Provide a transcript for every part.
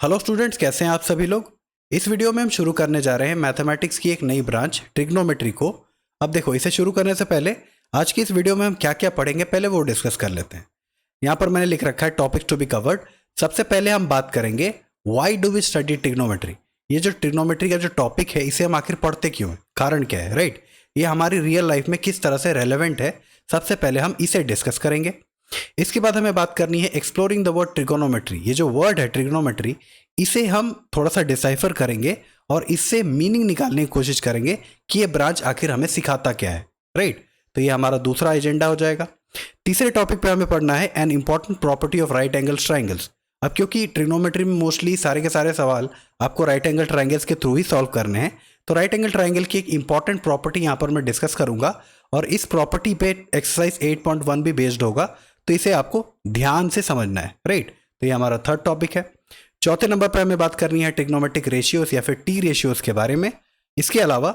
Hello students, कैसे हैं आप सभी लोग। इस वीडियो में हम शुरू करने जा रहे हैं मैथमेटिक्स की एक नई ब्रांच ट्रिग्नोमेट्री को। अब देखो, इसे शुरू करने से पहले आज की इस वीडियो में हम क्या क्या पढ़ेंगे पहले वो डिस्कस कर लेते हैं। यहाँ पर मैंने लिख रखा है टॉपिक्स टू बी कवर्ड। सबसे पहले हम बात करेंगे why do we study trigonometry. ये जो ट्रिग्नोमेट्री का जो टॉपिक है इसे हम आखिर पढ़ते क्यों हैं, कारण क्या है, राइट। ये हमारी रियल लाइफ में किस तरह से रेलेवेंट है, सबसे पहले हम इसे डिस्कस करेंगे। इसके बाद हमें बात करनी है एक्सप्लोरिंग द वर्ड ट्रिगोनोमेट्री। ये जो वर्ड है ट्रिगोनोमेट्री, इसे हम थोड़ा सा डिसाइफर करेंगे और इससे मीनिंग निकालने की कोशिश करेंगे कि ये ब्रांच आखिर हमें सिखाता क्या है, राइट। तो ये हमारा दूसरा एजेंडा हो जाएगा। तीसरे टॉपिक पे हमें पढ़ना है an important property of right angle triangles. अब क्योंकि ट्रिग्नोमेट्री में मोस्टली सारे के सारे सवाल आपको राइट एंगल ट्राइंगल्स के थ्रू ही सॉल्व करने हैं, तो राइट एंगल ट्राइंगल की एक इंपॉर्टेंट प्रॉपर्टी यहाँ पर मैं डिस्कस करूंगा और इस प्रॉपर्टी पे एक्सरसाइज 8.1 भी बेस्ड होगा, तो इसे आपको ध्यान से समझना है, राइट। तो ये हमारा थर्ड टॉपिक है। चौथे नंबर पर हमें बात करनी है ट्रिग्नोमेट्रिक रेशियोज या फिर टी रेशियोज के बारे में। इसके अलावा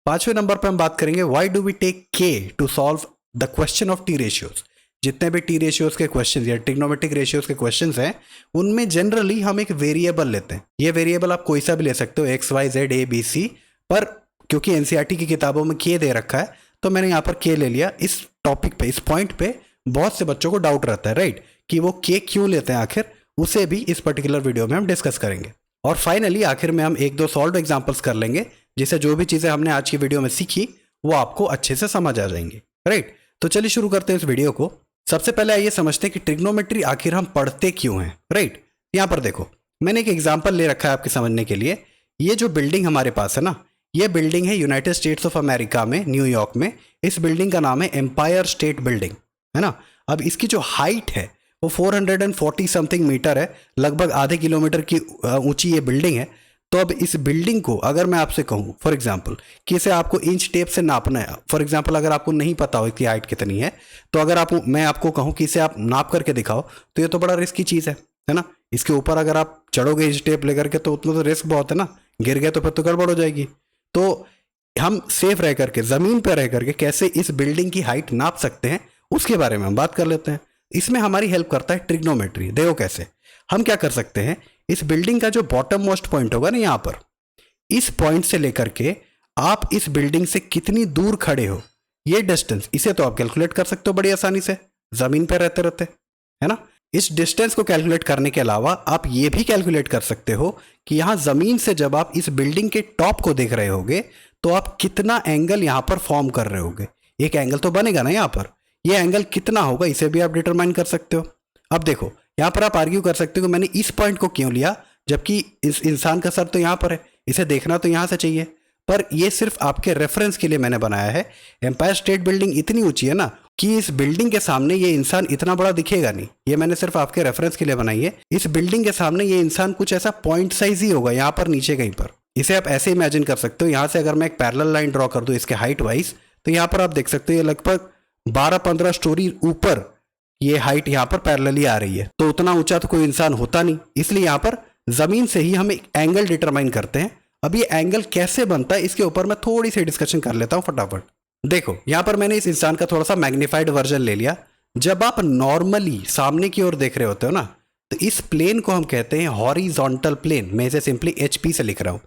पांचवें नंबर पर हम बात करेंगे why do we take K to solve the question of T ratios. जितने भी टी रेशियोज के क्वेश्चन या ट्रिग्नोमेट्रिक रेशियोज के क्वेश्चन हैं उनमें जनरली हम एक वेरिएबल लेते हैं। ये वेरिएबल आप कोई सा भी ले सकते हो, X Y Z A B C, पर क्योंकि एनसीईआरटी की किताबों में के दे रखा है तो मैंने यहाँ पर के ले लिया। इस टॉपिक पे, इस पॉइंट पे बहुत से बच्चों को डाउट रहता है, राइट, कि वो के क्यों लेते हैं आखिर, उसे भी इस पर्टिकुलर वीडियो में हम डिस्कस करेंगे। और फाइनली आखिर में हम एक दो सॉल्व एग्जांपल्स कर लेंगे जिससे जो भी चीज़ें हमने आज की वीडियो में सीखी वो आपको अच्छे से समझ आ जाएंगी, राइट। तो चलिए शुरू करते हैं इस वीडियो को। सबसे पहले आइए समझते हैं कि ट्रिग्नोमेट्री आखिर हम पढ़ते क्यों हैं, राइट। यहाँ पर देखो, मैंने एक एग्जाम्पल ले रखा है आपके समझने के लिए। ये जो बिल्डिंग हमारे पास है ना, ये बिल्डिंग है यूनाइटेड स्टेट्स ऑफ अमेरिका में, न्यूयॉर्क में। इस बिल्डिंग का नाम है एम्पायर स्टेट बिल्डिंग, है ना। अब इसकी जो हाइट है वो 440 समथिंग मीटर है, लगभग आधे किलोमीटर की ऊंची ये बिल्डिंग है। तो अब इस बिल्डिंग को अगर मैं आपसे कहूँ फॉर एग्जांपल कि इसे आपको इंच टेप से नापना है, फॉर एग्जांपल अगर आपको नहीं पता हो इसकी हाइट कितनी है, तो अगर मैं आपको कहूँ कि इसे आप नाप करके दिखाओ तो ये तो बड़ा रिस्की चीज़ है ना। इसके ऊपर अगर आप चढ़ोगे इंच टेप लेकर के तो उतना तो रिस्क बहुत है ना, गिर गए तो फिर तो गड़बड़ हो जाएगी। तो हम सेफ रह करके, ज़मीन पर रह करके कैसे इस बिल्डिंग की हाइट नाप सकते हैं उसके बारे में हम बात कर लेते हैं। इसमें हमारी हेल्प करता है ट्रिग्नोमेट्री। देखो कैसे हम क्या कर सकते हैं, इस बिल्डिंग का जो बॉटम मोस्ट पॉइंट होगा ना, यहाँ पर इस पॉइंट से लेकर के आप इस बिल्डिंग से कितनी दूर खड़े हो, ये डिस्टेंस, इसे तो आप कैलकुलेट कर सकते हो बड़ी आसानी से जमीन पर रहते रहते, है ना। इस डिस्टेंस को कैलकुलेट करने के अलावा आप ये भी कैलकुलेट कर सकते हो कि यहाँ जमीन से जब आप इस बिल्डिंग के टॉप को देख रहे होगे तो आप कितना एंगल यहाँ पर फॉर्म कर रहे होगे। एक एंगल तो बनेगा ना यहाँ पर, ये एंगल कितना होगा इसे भी आप डिटरमाइन कर सकते हो। अब देखो, यहाँ पर आप आर्ग्यू कर सकते हो कि मैंने इस पॉइंट को क्यों लिया, जबकि इस इंसान का सर तो यहाँ पर है, इसे देखना तो यहाँ से चाहिए। पर ये सिर्फ आपके रेफरेंस के लिए मैंने बनाया है। एम्पायर स्टेट बिल्डिंग इतनी ऊंची है ना कि इस बिल्डिंग के सामने ये इंसान इतना बड़ा दिखेगा नहीं, ये मैंने सिर्फ आपके रेफरेंस के लिए बनाई है। इस बिल्डिंग के सामने ये इंसान कुछ ऐसा पॉइंट साइज ही होगा यहाँ पर नीचे कहीं पर। इसे आप ऐसे इमेजिन कर सकते हो, यहाँ से अगर मैं एक पैरेलल लाइन ड्रॉ कर दूँ इसके हाइट वाइज, तो यहाँ पर आप देख सकते हो ये लगभग 12-15 स्टोरी ऊपर ये हाइट यहाँ पर पैरेलली आ रही है। तो उतना ऊंचा तो कोई इंसान होता नहीं, इसलिए यहाँ पर जमीन से ही हम एक एंगल डिटरमाइन करते हैं। अब ये एंगल कैसे बनता है इसके ऊपर मैं थोड़ी सी डिस्कशन कर लेता हूँ फटाफट। देखो, यहाँ पर मैंने इस इंसान का थोड़ा सा मैग्नीफाइड वर्जन ले लिया। जब आप नॉर्मली सामने की ओर देख रहे होते हो ना, तो इस प्लेन को हम कहते हैं हॉरिजॉन्टल प्लेन। मैं इसे सिंपली HP से लिख रहा हूँ।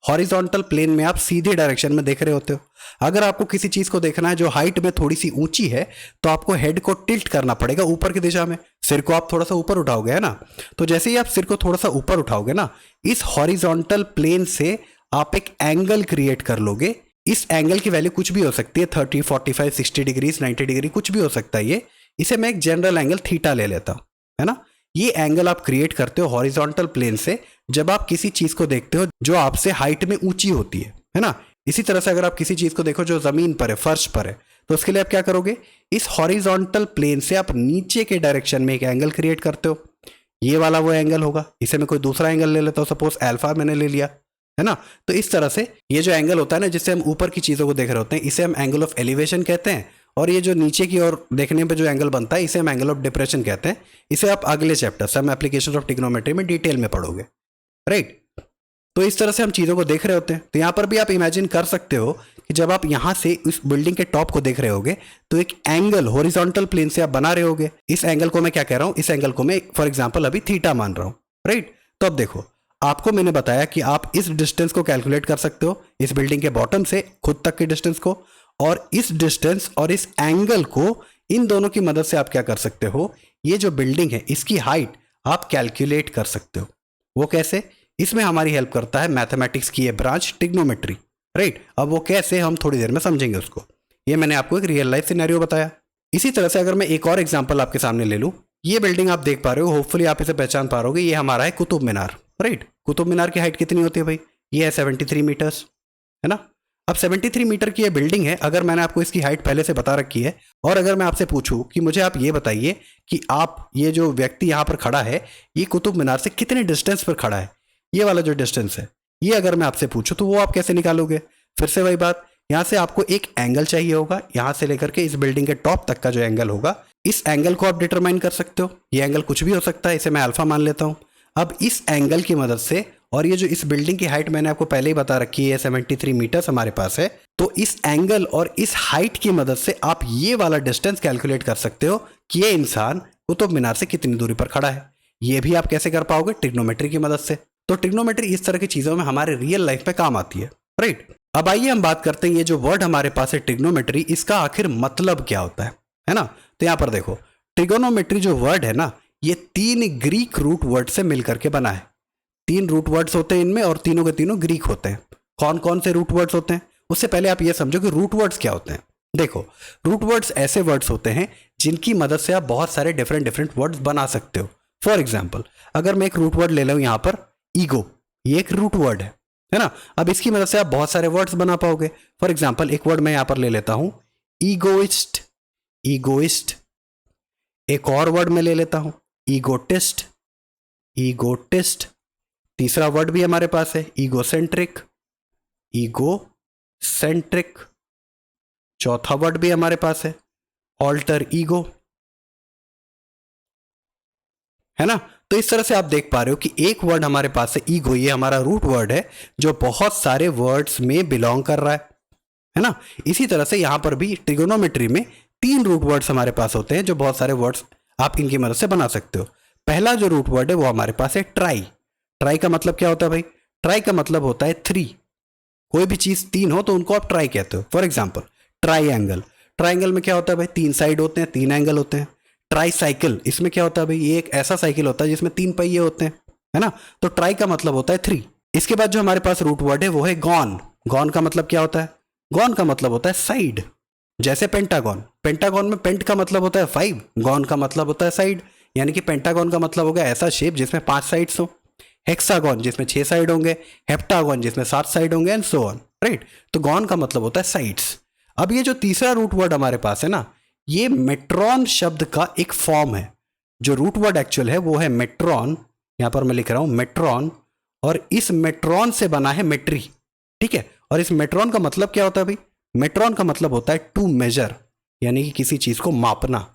हॉरिजॉन्टल प्लेन में आप सीधे डायरेक्शन में देख रहे होते हो। अगर आपको किसी चीज को देखना है जो हाइट में थोड़ी सी ऊंची है, तो आपको हेड को टिल्ट करना पड़ेगा ऊपर की दिशा में। सिर को आप थोड़ा सा ऊपर उठाओगे, है ना। तो जैसे ही आप सिर को थोड़ा सा ऊपर उठाओगे ना, इस हॉरिजॉन्टल प्लेन से आप एक एंगल क्रिएट कर लोगे। इस एंगल की वैल्यू कुछ भी हो सकती है, 30, 45, 60 डिग्री, 90 डिग्री, कुछ भी हो सकता है ये। इसे मैं एक जनरल एंगल थीटा ले लेता हूं, है ना। ये एंगल आप क्रिएट करते हो हॉरिजॉन्टल प्लेन से जब आप किसी चीज को देखते हो जो आपसे हाइट में ऊंची होती है ना। इसी तरह से अगर आप किसी चीज को देखो जो जमीन पर है, फर्श पर है, तो उसके लिए आप क्या करोगे, इस हॉरिजॉन्टल प्लेन से आप नीचे के डायरेक्शन में एक एंगल क्रिएट करते हो। ये वाला वो एंगल होगा। इसे मैं कोई दूसरा एंगल ले लेता हूँ, सपोज अल्फा मैंने ले लिया, है ना। तो इस तरह से ये जो एंगल होता है ना, जिससे हम ऊपर की चीजों को देख रहे होते हैं, इसे हम एंगल ऑफ एलिवेशन कहते हैं। और ये जो नीचे की ओर देखने पे जो एंगल बनता है इसे हम एंगल ऑफ डिप्रेशन कहते हैं। इसे आप अगले chapter some applications of trigonometry में डिटेल में पढ़ोगे, राइट। तो इस तरह से हम चीज़ों को देख रहे होते हैं। तो यहाँ पर भी आप इमेजिन कर सकते हो कि जब आप यहाँ से इस बिल्डिंग के टॉप को देख रहे होगे तो एक एंगल हॉरिजॉन्टल प्लेन से आप बना रहे होगे। इस एंगल को मैं क्या कह रहा हूँ, इस एंगल को मैं फॉर एग्जाम्पल अभी थीटा मान रहा हूँ, राइट। तो अब देखो, आपको मैंने बताया कि आप इस डिस्टेंस को कैलकुलेट कर सकते हो, इस बिल्डिंग के बॉटम से खुद तक के डिस्टेंस को, और इस डिस्टेंस और इस एंगल को, इन दोनों की मदद से आप क्या कर सकते हो, ये जो बिल्डिंग है इसकी हाइट आप कैलकुलेट कर सकते हो। वो कैसे? इसमें हमारी हेल्प करता है मैथमेटिक्स की ये ब्रांच ट्रिग्नोमेट्री, राइट। अब वो कैसे हम थोड़ी देर में समझेंगे उसको। ये मैंने आपको एक रियल लाइफ सिनेरियो बताया। इसी तरह से अगर मैं एक और एग्जांपल आपके सामने ले लूं, ये बिल्डिंग आप देख पा रहे हो, होपफुली आप इसे पहचान पा रहोगे, ये हमारा है कुतुब मीनार, राइट। कुतुब मीनार की हाइट कितनी होती है भाई? ये है 73 मीटर्स, है ना। अब 73 मीटर की ये बिल्डिंग है, अगर मैंने आपको इसकी हाइट पहले से बता रखी है, और अगर मैं आपसे पूछूं कि मुझे आप ये बताइए कि आप, ये जो व्यक्ति यहाँ पर खड़ा है, ये कुतुब मीनार से कितने डिस्टेंस पर खड़ा है, ये वाला जो डिस्टेंस है, ये अगर मैं आपसे पूछूं तो वो आप कैसे निकालोगे? फिर से वही बात, यहाँ से आपको एक एंगल चाहिए होगा, यहाँ से लेकर के इस बिल्डिंग के टॉप तक का जो एंगल होगा, इस एंगल को आप डिटरमाइन कर सकते हो। ये एंगल कुछ भी हो सकता है, इसे मैं अल्फा मान लेता हूँ। अब इस एंगल की मदद से, और ये जो इस बिल्डिंग की हाइट मैंने आपको पहले ही बता रखी है 73 मीटर्स हमारे पास है, तो इस एंगल और इस हाइट की मदद से आप ये वाला डिस्टेंस कैलकुलेट कर सकते हो कि ये इंसान कुतुब मीनार से कितनी दूरी पर खड़ा है। ये भी आप कैसे कर पाओगे? ट्रिग्नोमेट्री की मदद से। तो ट्रिग्नोमेट्री इस तरह की चीजों में हमारे रियल लाइफ में काम आती है, राइट। अब आइए हम बात करते हैं, ये जो वर्ड हमारे पास है ट्रिग्नोमेट्री, इसका आखिर मतलब क्या होता है ना। तो यहां पर देखो, ट्रिगोनोमेट्री जो वर्ड है ना, ये 3 ग्रीक रूट वर्ड से मिलकर के बना है। 3 रूट वर्ड्स होते हैं इनमें, और तीनों के तीनों ग्रीक होते हैं। कौन कौन से रूट वर्ड्स होते हैं? उससे पहले आप ये समझो कि रूट वर्ड्स क्या होते हैं। देखो, रूट वर्ड्स ऐसे वर्ड्स होते हैं जिनकी मदद से आप बहुत सारे डिफरेंट वर्ड्स बना सकते हो। फॉर एग्जाम्पल, अगर मैं एक रूट वर्ड ले लूं यहां पर, ईगो, ये एक रूट वर्ड है ना। अब इसकी मदद से आप बहुत सारे वर्ड्स बना पाओगे। फॉर एग्जाम्पल, एक वर्ड मैं यहां पर ले लेता हूं, ईगोइस्ट, ईगोइस्ट। एक और वर्ड मैं ले लेता हूं, ईगोटिस्ट, ईगोटिस्ट। तीसरा वर्ड भी हमारे पास है, ईगोसेंट्रिक, ईगोसेंट्रिक। चौथा वर्ड भी हमारे पास है, ऑल्टर ईगो, है ना। तो इस तरह से आप देख पा रहे हो कि एक वर्ड हमारे पास है ईगो, ये हमारा रूट वर्ड है जो बहुत सारे वर्ड्स में बिलोंग कर रहा है ना। इसी तरह से यहां पर भी ट्रिगोनोमेट्री में 3 रूट वर्ड्स हमारे पास होते हैं, जो बहुत सारे वर्ड्स आप इनकी मदद से बना सकते हो। पहला जो रूट वर्ड है वो हमारे पास है ट्राई। ट्राई का मतलब क्या होता है भाई? ट्राई का मतलब होता है 3। कोई भी चीज 3 हो तो उनको आप ट्राई कहते हो। फॉर एग्जाम्पल, ट्राइंगल, ट्राइंगल में क्या होता है भाई? 3 साइड होते हैं, 3 एंगल होते हैं। ट्राई साइकिल, इसमें क्या होता है भाई? ये एक ऐसा साइकिल होता है जिसमें 3 पहिए होते हैं, है ना। तो ट्राई का मतलब होता है 3। इसके बाद जो हमारे पास रूट वर्ड है वो है गॉन। गॉन का मतलब क्या होता है? गॉन का मतलब होता है साइड। जैसे पेंटागन, पेंटागन में पेंट का मतलब होता है 5, गॉन का मतलब होता है साइड। यानी कि पेंटागन का मतलब होगा ऐसा शेप जिसमें 5 साइड्स हो, हेक्सागन जिसमें 6 साइड होंगे, हेप्टागन जिसमें 7 साइड होंगे, एंड सो ऑन, राइट। तो गॉन का मतलब होता है साइड्स। अब ये जो तीसरा रूट वर्ड हमारे पास है ना, ये मेट्रॉन शब्द का एक फॉर्म है। जो रूट वर्ड एक्चुअल है वो है मेट्रॉन, यहां पर मैं लिख रहा हूं मेट्रॉन, और इस मेट्रॉन से बना है मेट्री, ठीक है। और इस मेट्रॉन का मतलब क्या होता है भाई? मेट्रॉन का मतलब होता है टू मेजर, यानी कि किसी चीज को मापना,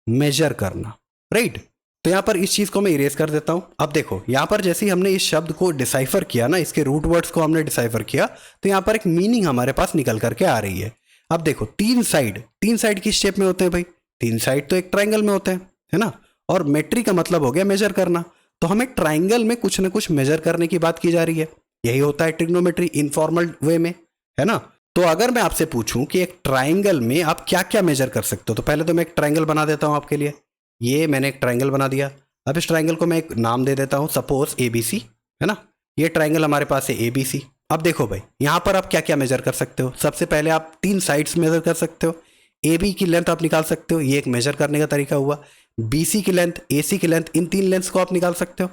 मेजर करना, राइट। तो यहां पर इस चीज को मैं इरेज कर देता हूं। अब देखो, यहां पर जैसे ही हमने इस शब्द को डिसाइफर किया ना, इसके रूट वर्ड्स को हमने डिसाइफर किया, तो यहां पर एक मीनिंग हमारे पास निकल करके आ रही है। अब देखो, 3 साइड किस शेप में होते हैं भाई? 3 साइड तो एक ट्राइंगल में होते हैं, है ना। और मेट्री का मतलब हो गया मेजर करना। तो हमें ट्राइंगल में कुछ ना कुछ मेजर करने की बात की जा रही है। यही होता है ट्रिग्नोमेट्री इनफॉर्मल वे में, है ना। तो अगर मैं आपसे पूछूं कि एक ट्राइंगल में आप क्या क्या मेजर कर सकते हो, तो पहले तो मैं एक ट्राइंगल बना देता हूं आपके लिए। ये मैंने एक ट्राइंगल बना दिया। अब इस ट्राइंगल को मैं एक नाम दे देता हूं, सपोज ABC, है ना। ये ट्राइंगल हमारे पास है ABC। अब देखो भाई, यहां पर आप क्या क्या मेजर कर सकते हो? सबसे पहले आप 3 साइड्स मेजर कर सकते हो। AB की लेंथ आप निकाल सकते हो, ये एक मेजर करने का तरीका हुआ। BC की लेंथ, AC की लेंथ, इन 3 लेंथ्स को आप निकाल सकते हो।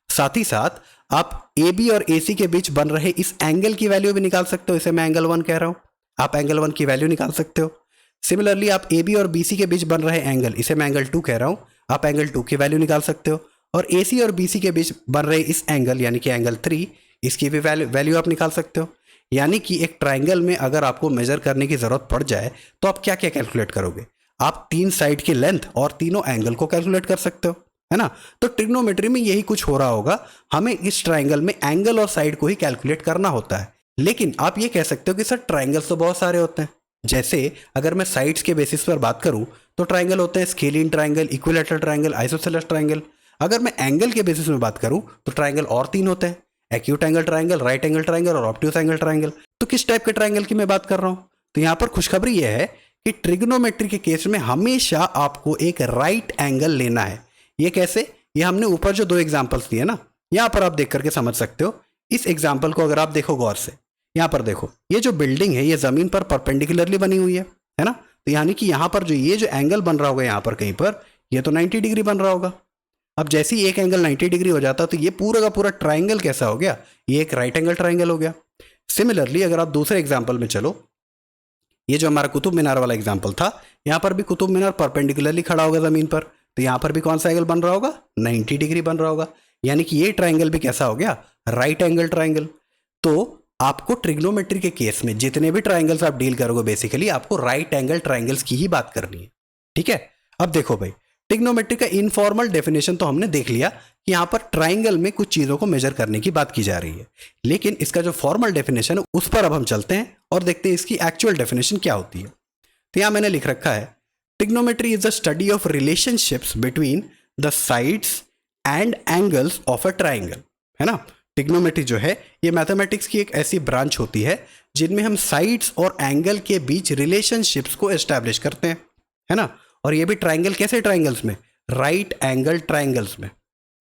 साथ ही साथ आप AB और AC के बीच बन रहे इस एंगल की वैल्यू भी निकाल सकते हो। इसे मैं एंगल 1 कह रहा हूं, आप एंगल 1 की वैल्यू निकाल सकते हो। सिमिलरली आप AB और BC के बीच बन रहे एंगल, इसे मैं एंगल 2 कह रहा हूं, आप एंगल 2 की वैल्यू निकाल सकते हो। और AC और BC के बीच बन रहे इस एंगल यानी कि एंगल 3, इसकी भी वैल्यू आप निकाल सकते हो। यानी कि एक ट्राइंगल में अगर आपको मेजर करने की जरूरत पड़ जाए तो आप क्या क्या कैलकुलेट करोगे? आप 3 साइड की लेंथ और तीनों एंगल को कैलकुलेट कर सकते हो, है ना। तो ट्रिग्नोमेट्री में यही कुछ हो रहा होगा, हमें इस ट्राइंगल में एंगल और साइड को ही कैलकुलेट करना होता है। लेकिन आप ये कह सकते हो कि सर ट्राइंगल्स तो बहुत सारे होते हैं। जैसे अगर मैं साइड्स के बेसिस पर बात करूं तो ट्राइंगल होते हैं scalene triangle, equilateral triangle, isosceles triangle. अगर मैं एंगल के बेसिस में बात करूं तो ट्राइंगल और 3 होते हैं, acute angle triangle, right angle triangle और ऑब्ट्यूज एंगल ट्राइंगल। तो किस टाइप के ट्राइंगल की मैं बात कर रहा हूं? तो यहां पर खुशखबरी यह है कि ट्रिग्नोमेट्री के केस में हमेशा आपको एक राइट एंगल लेना है। ये कैसे? ये हमने ऊपर जो 2 एग्जाम्पल्स दिए ना, यहां पर आप देख करके समझ सकते हो। इस एग्जाम्पल को अगर आप देखो गौर से, यहां पर देखो, ये जो बिल्डिंग है ये जमीन पर परपेंडिकुलरली बनी हुई है ना? तो यानी कि यहां पर ये जो एंगल बन रहा होगा यहां पर कहीं पर, ये तो 90 डिग्री बन रहा होगा। अब जैसे ही एक एंगल 90 डिग्री हो जाता तो ये पूरा का पूरा ट्राइंगल कैसा हो गया? ये एक राइट एंगल ट्राइंगल हो गया। सिमिलरली अगर आप दूसरे एग्जाम्पल में चलो, ये जो हमारा कुतुब मीनार वाला एग्जाम्पल था, यहां पर भी कुतुब मीनार परपेंडिकुलरली खड़ा होगा जमीन पर, तो यहां पर भी कौन सा एंगल बन रहा होगा? 90 डिग्री बन रहा होगा। यानी कि ये ट्राइंगल भी कैसा हो गया? Right angle triangle. तो आपको ट्रिग्नोमेट्री के केस में जितने भी ट्राइंगल्स आप डील करोगे, बेसिकली आपको राइट एंगल ट्राइंगल्स की ही बात करनी है। ठीक है, अब देखो भाई, ट्रिग्नोमेट्री का इनफॉर्मल डेफिनेशन तो हमने देख लिया कि यहां पर ट्राइंगल में कुछ चीजों को मेजर करने की बात की जा रही है, लेकिन इसका जो फॉर्मल डेफिनेशन है उस पर अब हम चलते हैं और देखते हैं इसकी एक्चुअल डेफिनेशन क्या होती है। तो यहां मैंने लिख रखा है, trigonometry is the study of relationships between the sides and angles of a triangle, है ना? ट्रिग्नोमेट्री जो है ये मैथमेटिक्स की एक ऐसी ब्रांच होती है जिनमें हम साइड्स और एंगल के बीच रिलेशनशिप्स को एस्टैब्लिश करते हैं, है ना? और ये भी ट्राइंगल, कैसे ट्राइंगल्स में? राइट एंगल ट्राइंगल्स में,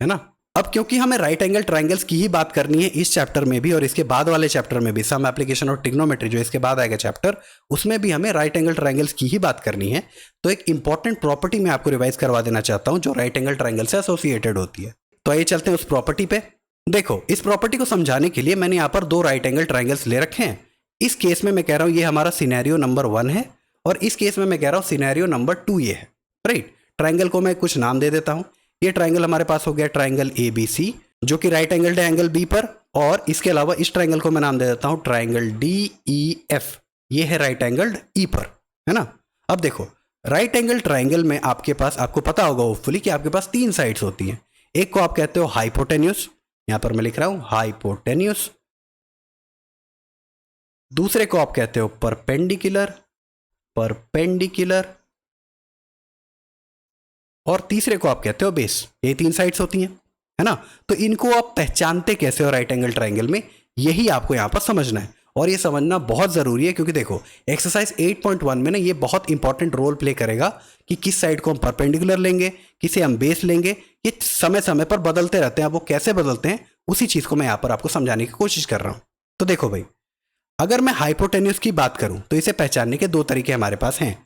है ना? अब क्योंकि हमें राइट एंगल ट्राइंगल्स की ही बात करनी है इस चैप्टर में भी और इसके बाद वाले चैप्टर में भी, सम एप्लीकेशन ऑफ ट्रिग्नोमेट्री जो इसके बाद आएगा चैप्टर, उसमें भी हमें राइट एंगल ट्राइंगल्स की ही बात करनी है। तो एक इंपॉर्टेंट प्रॉपर्टी मैं आपको रिवाइज करवा देना चाहता हूं जो राइट एंगल ट्राइंगल से एसोसिएटेड होती है। तो आइए चलते हैं उस प्रॉपर्टी पे। देखो, इस प्रॉपर्टी को समझाने के लिए मैंने यहां पर 2 राइट एंगल ट्राइंगल्स ले रखे हैं। इस केस में मैं कह रहा हूं ये हमारा सिनेरियो नंबर 1 है और इस केस में मैं कह रहा हूं सिनेरियो नंबर 2 ये है, राइट? ट्राइंगल को मैं कुछ नाम दे देता हूं। ये ट्राइंगल हमारे पास हो गया ट्राइंगल ABC जो कि राइट एंगल है एंगल B पर, और इसके अलावा इस ट्राइंगल को मैं नाम दे देता हूं ट्राइंगल DEF, ये है राइट एंगल E पर, है ना? अब देखो, राइट एंगल ट्राइंगल में आपके पास, आपको पता होगा होपफुली कि आपके पास 3 साइड्स होती हैं। एक को आप कहते हो हाइपोटेन्यूस, यहां पर मैं लिख रहा हूं हाइपोटेन्यूस। दूसरे को आप कहते हो परपेंडिकुलर, परपेंडिकुलर, और तीसरे को आप कहते हो बेस। ये 3 साइड्स होती हैं, है ना? तो इनको आप पहचानते कैसे हो राइट एंगल ट्राइंगल में, यही आपको यहां पर समझना है और ये समझना बहुत जरूरी है क्योंकि देखो एक्सरसाइज 8.1 में ना ये बहुत इंपॉर्टेंट रोल प्ले करेगा कि किस साइड को हम परपेंडिकुलर लेंगे, किसे हम बेस लेंगे। ये समय समय पर बदलते रहते हैं, अब वो कैसे बदलते हैं उसी चीज को मैं यहां पर आपको समझाने की कोशिश कर रहा हूं। तो देखो भाई, अगर मैं हाइपोटेन्यूस की बात करूं तो इसे पहचानने के 2 तरीके हमारे पास हैं।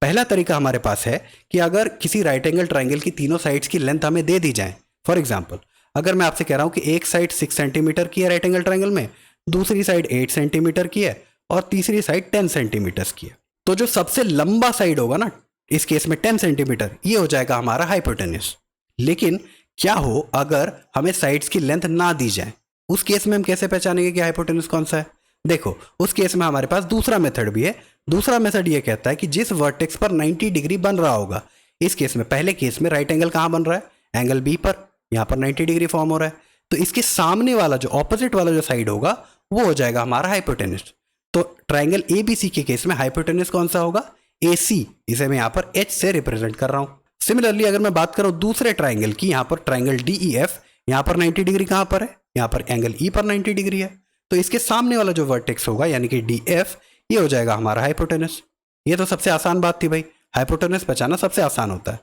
पहला तरीका हमारे पास है कि अगर किसी राइट एंगल ट्राइंगल की तीनों साइड्स की लेंथ हमें दे दी जाए, फॉर एग्जांपल अगर मैं आपसे कह रहा हूं कि एक साइड 6 सेंटीमीटर की है राइट एंगल ट्राइंगल में, दूसरी साइड 8 सेंटीमीटर की है और तीसरी साइड 10 सेंटीमीटर की है, तो जो सबसे लंबा साइड होगा ना, इस केस में 10 सेंटीमीटर, ये हो जाएगा हमारा हाइपोटेन्यूस। लेकिन क्या हो अगर हमें साइड्स की लेंथ ना दी जाए, उस केस में हम कैसे पहचानेंगे कि हाइपोटेन्यूस कौन सा है? देखो, उस केस में हमारे पास दूसरा मेथड भी है। दूसरा मेथड ये कहता है कि जिस वर्टेक्स पर 90 डिग्री बन रहा होगा, इस केस में, पहले केस में राइट एंगल कहां बन रहा है? एंगल B पर, यहां पर 90 डिग्री फॉर्म हो रहा है, तो इसके सामने वाला जो ऑपोजिट वाला जो साइड होगा वो हो जाएगा हमारा हाइपोटेन्यूस। तो ट्राइंगल ABC के केस में हाइपोटेन्यूस कौन सा होगा? AC, इसे मैं यहां पर H से रिप्रेजेंट कर रहा हूं। सिमिलरली अगर मैं बात करूं दूसरे ट्राइंगल की, यहां पर ट्राइंगल DEF, यहां पर 90 डिग्री कहां पर है? यहां पर एंगल E पर 90 डिग्री है, तो इसके सामने वाला जो वर्टेक्स होगा यानी कि DF, ये हो जाएगा हमारा हाइपोटेन्यूस। ये तो सबसे आसान बात थी भाई, हाइपोटेन्यूस पहचानना सबसे आसान होता है।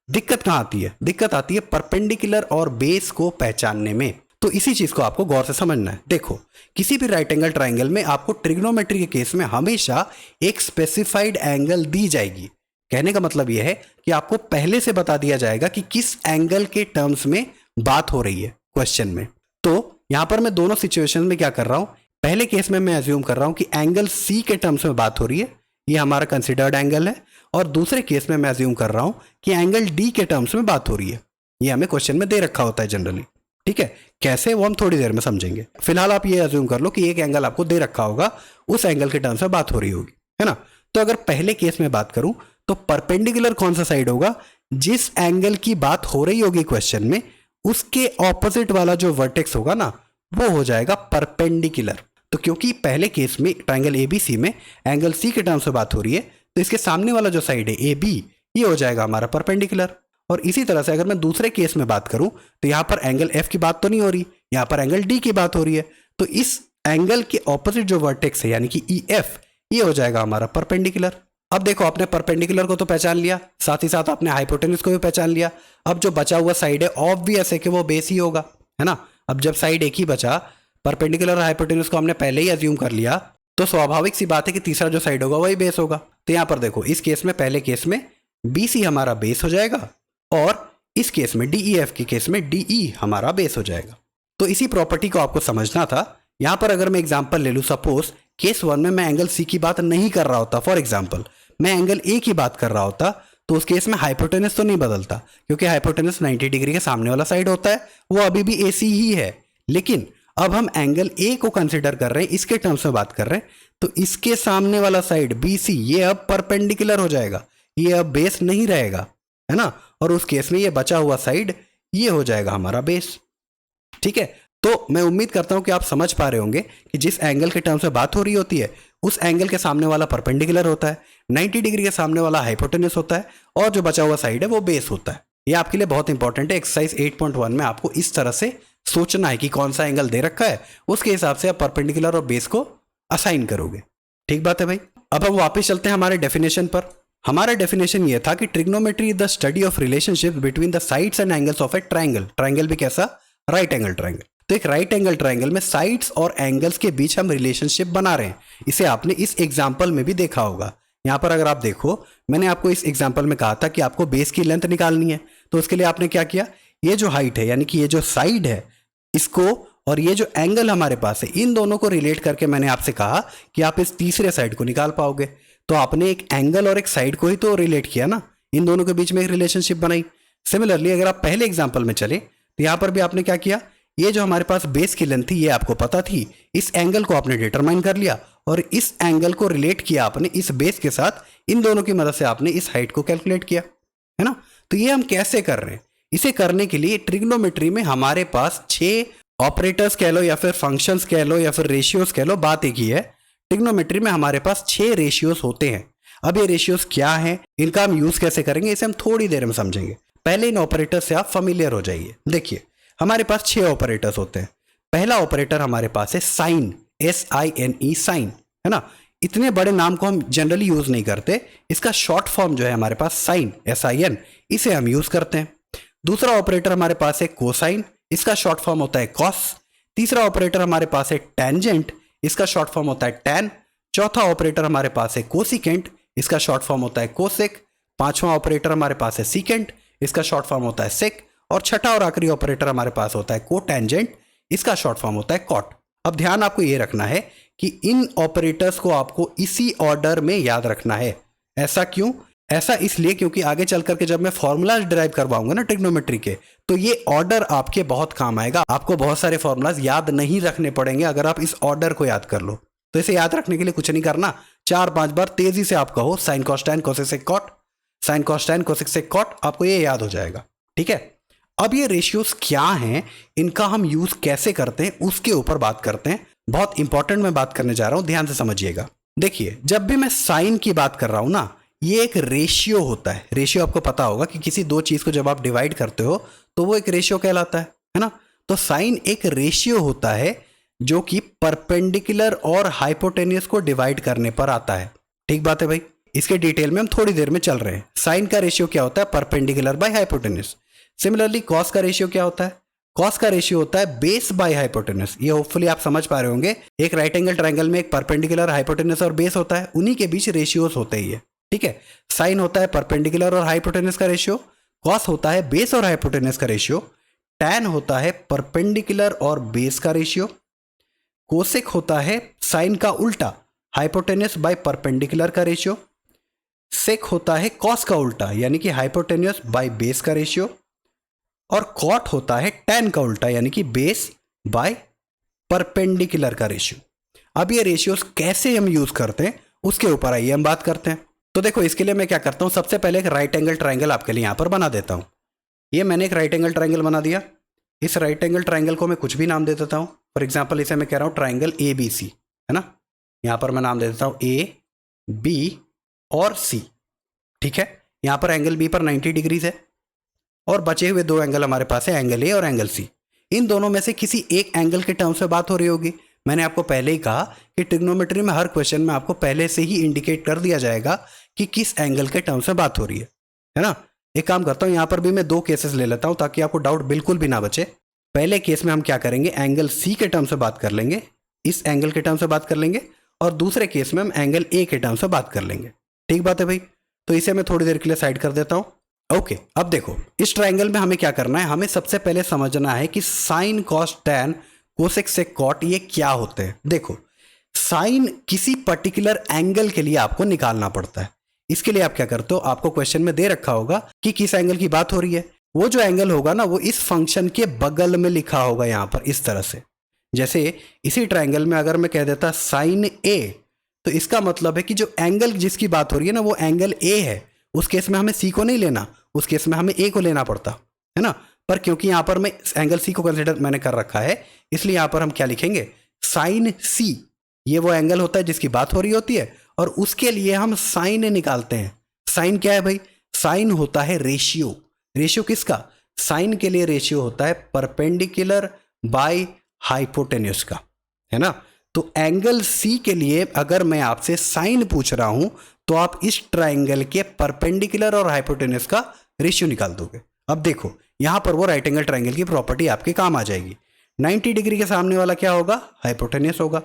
दिक्कत कहां आती है? दिक्कत आती है परपेंडिकुलर और बेस को पहचानने में। तो इसी चीज को आपको गौर से समझना है। देखो, किसी भी राइट एंगल ट्राइंगल में आपको ट्रिग्नोमेट्री के केस में हमेशा एक स्पेसिफाइड एंगल दी जाएगी। कहने का मतलब यह है कि आपको पहले से बता दिया जाएगा कि किस एंगल के टर्म्स में बात हो रही है क्वेश्चन में। तो यहां पर मैं दोनों सिचुएशन में क्या कर रहा हूं, पहले केस में मैं अज्यूम कर रहा हूं कि एंगल C के टर्म्स में बात हो रही है, ये हमारा कंसिडर्ड एंगल है, और दूसरे केस में मैं अज्यूम कर रहा हूं कि एंगल D के टर्म्स में बात हो रही है। ये हमें क्वेश्चन में दे रखा होता है जनरली, ठीक है? कैसे, वो हम थोड़ी देर में समझेंगे। फिलहाल आप ये अज्यूम कर लो कि एक एंगल आपको दे रखा होगा, उस एंगल के टर्म्स में बात हो रही होगी, है ना? तो अगर पहले केस में बात करूं तो परपेंडिकुलर कौन सा साइड होगा? जिस एंगल की बात हो रही होगी क्वेश्चन में, उसके ऑपोजिट वाला जो वर्टेक्स होगा ना, वो हो जाएगा परपेंडिकुलर। तो क्योंकि पहले केस में ट्राइंगल ABC में एंगल C के टर्म्स में बात हो रही है, तो इसके सामने वाला जो साइड है AB, ये हो जाएगा हमारा परपेंडिकुलर। और इसी तरह से अगर मैं दूसरे केस में बात करूं तो यहां पर एंगल एफ की बात तो नहीं हो रही, यहां पर एंगल डी की बात हो रही है। तो इस एंगल के ऑपोजिट जो वर्टेक्स है यानी कि ई एफ, ये हो जाएगा हमारा परपेंडिकुलर। अब देखो आपने परपेंडिकुलर को तो पहचान लिया, साथ ही साथ आपने हाइपोटेन्यूज को भी पहचान लिया। अब जो बचा हुआ साइड है ऑब्वियस है कि वो बेस ही होगा, है ना। अब जब साइड एक ही बचा, परपेंडिकुलर और हाइपोटेन्यूज को हमने पहले ही अज्यूम कर लिया, तो स्वाभाविक सी बात है कि तीसरा जो साइड होगा वही बेस होगा। तो यहां पर देखो इस केस में, पहले केस में BC हमारा बेस हो जाएगा और इस केस में DEF के केस में DE हमारा बेस हो जाएगा। तो इसी प्रॉपर्टी को आपको समझना था। यहां पर अगर मैं एग्जांपल ले लूं, सपोज केस 1 में मैं एंगल C की बात नहीं कर रहा होता, फॉर एग्जांपल मैं एंगल A की बात कर रहा होता, तो उस केस में हाइपोटेनस तो नहीं बदलता, क्योंकि हाइपोटेनस 90 डिग्री के सामने वाला साइड होता है, वो अभी भी AC ही है। लेकिन अब हम एंगल A को कंसिडर कर रहे हैं, इसके टर्म्स में बात कर रहे हैं, तो इसके सामने वाला साइड BC ये अब परपेंडिकुलर हो जाएगा, ये अब बेस नहीं रहेगा, है ना। और उस केस में ये बचा हुआ साइड ये हो जाएगा हमारा बेस। ठीक है, तो मैं उम्मीद करता हूं कि आप समझ पा रहे होंगे कि जिस एंगल के टर्म्स में बात हो रही होती है उस एंगल के सामने वाला परपेंडिकुलर होता है, 90 डिग्री के सामने वाला हाइपोटेनस होता है और जो बचा हुआ साइड है वो बेस होता है। ये आपके लिए बहुत इंपॉर्टेंट है। एक्सरसाइज 8.1 में आपको इस तरह से सोचना है कि कौन सा एंगल दे रखा है, उसके हिसाब से आप परपेंडिकुलर और बेस को असाइन करोगे। ठीक बात है भाई। अब हम वापस चलते हैं हमारे डेफिनेशन पर। हमारा डेफिनेशन ये था कि trigonometry is the study of relationship between the sides and angles of A triangle. Triangle भी कैसा? Right angle triangle. तो एक राइट एंगल ट्राइंगल में साइड्स और एंगल्स के बीच हम रिलेशनशिप बना रहे हैं। इसे आपने इस एग्जाम्पल में भी देखा होगा। यहां पर अगर आप देखो, मैंने आपको इस एग्जाम्पल में कहा था कि आपको बेस की लेंथ निकालनी है, तो उसके लिए आपने क्या किया, ये जो हाइट है यानी कि ये जो साइड है इसको और ये जो एंगल हमारे पास है, इन दोनों को रिलेट करके मैंने आपसे कहा कि आप इस तीसरे साइड को निकाल पाओगे। तो आपने एक एंगल और एक साइड को ही तो रिलेट किया ना, इन दोनों के बीच में एक रिलेशनशिप बनाई। सिमिलरली अगर आप पहले एग्जाम्पल में चले तो यहां पर भी आपने क्या किया, ये जो हमारे पास बेस की लेंथ थी ये आपको पता थी, इस एंगल को आपने डिटरमाइन कर लिया और इस एंगल को रिलेट किया आपने इस बेस के साथ, इन दोनों की मदद से आपने इस हाइट को कैलकुलेट किया, है ना। तो ये हम कैसे कर रहे हैं, इसे करने के लिए ट्रिग्नोमेट्री में हमारे पास 6 ऑपरेटर्स कह लो या फिर फंक्शंस कह लो या फिर रेशियोज कह लो, बात एक ही है। ट्रिग्नोमेट्री में हमारे पास 6 रेशियोज होते हैं। अब ये रेशियोज क्या हैं, इनका हम यूज कैसे करेंगे, इसे हम थोड़ी देर में समझेंगे। पहले इन ऑपरेटर्स से आप फैमिलियर हो जाइए। देखिए हमारे पास 6 ऑपरेटर्स होते हैं। पहला ऑपरेटर हमारे पास है साइन, SINE, साइन, है ना। इतने बड़े नाम को हम जनरली यूज नहीं करते, इसका शॉर्ट फॉर्म जो है हमारे पास साइन, SIN, इसे हम यूज करते हैं। दूसरा ऑपरेटर हमारे पास है कोसाइन, इसका शॉर्ट फॉर्म होता है कॉस। तीसरा ऑपरेटर हमारे पास है टेंजेंट, इसका शॉर्ट फॉर्म होता है टैन। चौथा ऑपरेटर हमारे पास है कोसिकेंट, इसका शॉर्ट फॉर्म होता है कोसेक। पांचवा ऑपरेटर हमारे पास है सीकेंट, इसका शॉर्ट फॉर्म होता है सेक। और छठा और आखिरी ऑपरेटर हमारे पास होता है कोटेंजेंट, इसका शॉर्ट फॉर्म होता है कॉट। अब ध्यान आपको यह रखना है कि इन ऑपरेटर्स को आपको इसी ऑर्डर में याद रखना है। ऐसा क्यों? ऐसा इसलिए क्योंकि आगे चल करके जब मैं फॉर्मूलाज डिराइव करवाऊंगा ना ट्रिग्नोमेट्री के, तो ये ऑर्डर आपके बहुत काम आएगा। आपको बहुत सारे फॉर्मूलाज याद नहीं रखने पड़ेंगे अगर आप इस ऑर्डर को याद कर लो। तो इसे याद रखने के लिए कुछ नहीं करना, 4-5 बार तेजी से आप कहो sine cos tan cosec sec cot, sine cos tan cosec sec cot, आपको ये याद हो जाएगा। ठीक है, अब ये रेशियोज क्या हैं, इनका हम यूज कैसे करते हैं उसके ऊपर बात करते हैं। बहुत इंपॉर्टेंट मैं बात करने जा रहा हूं, ध्यान से समझिएगा। देखिए जब भी मैं साइन की बात कर रहा हूं ना, ये एक रेशियो होता है। रेशियो आपको पता होगा कि किसी दो चीज को जब आप डिवाइड करते हो तो वो एक रेशियो कहलाता है ना। तो साइन एक रेशियो होता है जो कि परपेंडिकुलर और हाइपोटेन्यूस को डिवाइड करने पर आता है। ठीक बात है भाई, इसके डिटेल में हम थोड़ी देर में चल रहे हैं। साइन का रेशियो क्या होता है? Perpendicular by hypotenuse. Similarly cos का रेशियो क्या होता है? कॉस का रेशियो होता है बेस बाय हाइपोटेन्यूस। ये होपफुली आप समझ पा रहे होंगे। एक राइट एंगल ट्रायंगल में एक परपेंडिकुलर, हाइपोटेन्यूस और बेस होता है, उन्हीं के बीच रेशियोज होते ही है। ठीक है, साइन होता है परपेंडिकुलर और हाइपोटेन्यूस का रेशियो, कॉस होता है बेस और हाइपोटेन्यूस का रेशियो, टैन होता है परपेंडिकुलर और बेस का रेशियो, कोसेक होता है साइन का उल्टा, हाइपोटेन्यूस बाय परपेंडिकुलर का रेशियो, सेक होता है कॉस का उल्टा यानी कि हाइपोटेन्यूस बाय बेस का रेशियो, और कॉट होता है टैन का उल्टा यानी कि बेस बाय परपेंडिकुलर का रेशियो। अब ये रेशियोज कैसे हम यूज करते हैं उसके ऊपर आइए हम बात करते हैं। तो देखो इसके लिए मैं क्या करता हूं, सबसे पहले एक राइट एंगल ट्रायंगल आपके लिए यहां पर बना देता हूं। ये मैंने एक राइट एंगल ट्रायंगल बना दिया। इस राइट एंगल ट्रायंगल को मैं कुछ भी नाम दे देता हूं। फॉर एग्जांपल इसे मैं कह रहा हूं ट्रायंगल ABC, है ना। यहां पर मैं नाम दे देता हूं A, B और C। ठीक है, यहां पर एंगल B पर 90 डिग्रीज है, और बचे हुए दो एंगल हमारे पास है एंगल ए और एंगल सी। इन दोनों में से किसी एक एंगल के टर्म्स में बात हो रही होगी। मैंने आपको पहले ही कहा कि ट्रिग्नोमेट्री में हर क्वेश्चन में आपको पहले से ही इंडिकेट कर दिया जाएगा कि किस एंगल के टर्म्स में बात हो रही है ना। एक काम करता हूँ, यहाँ पर भी मैं दो केसेस ले लेता हूँ ताकि आपको डाउट बिल्कुल भी ना बचे। पहले केस में हम क्या करेंगे, एंगल सी के टर्म से बात कर लेंगे, इस एंगल के टर्म से बात कर लेंगे, और दूसरे केस में हम एंगल ए के टर्म से बात कर लेंगे। ठीक बात है भाई। तो इसे मैं थोड़ी देर के लिए साइड कर देता हूँ। ओके, अब देखो इस ट्राइंगल में हमें क्या करना है, हमें सबसे पहले समझना है कि sine cos tan cosec sec cot ये क्या होते हैं। देखो साइन किसी पर्टिकुलर एंगल के लिए आपको निकालना पड़ता है। इसके लिए आप क्या करते हो, आपको क्वेश्चन में दे रखा होगा कि किस एंगल की बात हो रही है। वो जो एंगल होगा ना वो इस फंक्शन के बगल में लिखा होगा यहाँ पर इस तरह से। जैसे इसी ट्राइंगल में अगर मैं कह देता साइन ए, तो इसका मतलब है कि जो एंगल जिसकी बात हो रही है ना वो एंगल ए है। उस केस में हमें सी को नहीं लेना, उस केस में हमें ए को लेना पड़ता है ना। पर क्योंकि यहाँ पर मैं एंगल सी को कंसिडर मैंने कर रखा है, इसलिए यहाँ पर हम क्या लिखेंगे, साइन सी। ये वो एंगल होता है जिसकी बात हो रही होती है और उसके लिए हम साइन निकालते हैं। साइन क्या है भाई, साइन होता है रेशियो। रेशियो किसका, साइन के लिए रेशियो होता है परपेंडिकुलर बाय हाइपोटेन्यूज का, है ना। तो एंगल सी के लिए अगर मैं आपसे साइन पूछ रहा हूं तो आप इस ट्राइंगल के परपेंडिकुलर और हाइपोटेन्यूज का रेशियो निकाल दोगे। अब देखो यहां पर वो राइट एंगल ट्राइंगल की प्रॉपर्टी आपके काम आ जाएगी। 90 डिग्री के सामने वाला क्या होगा, हाइपोटेन्यूज होगा।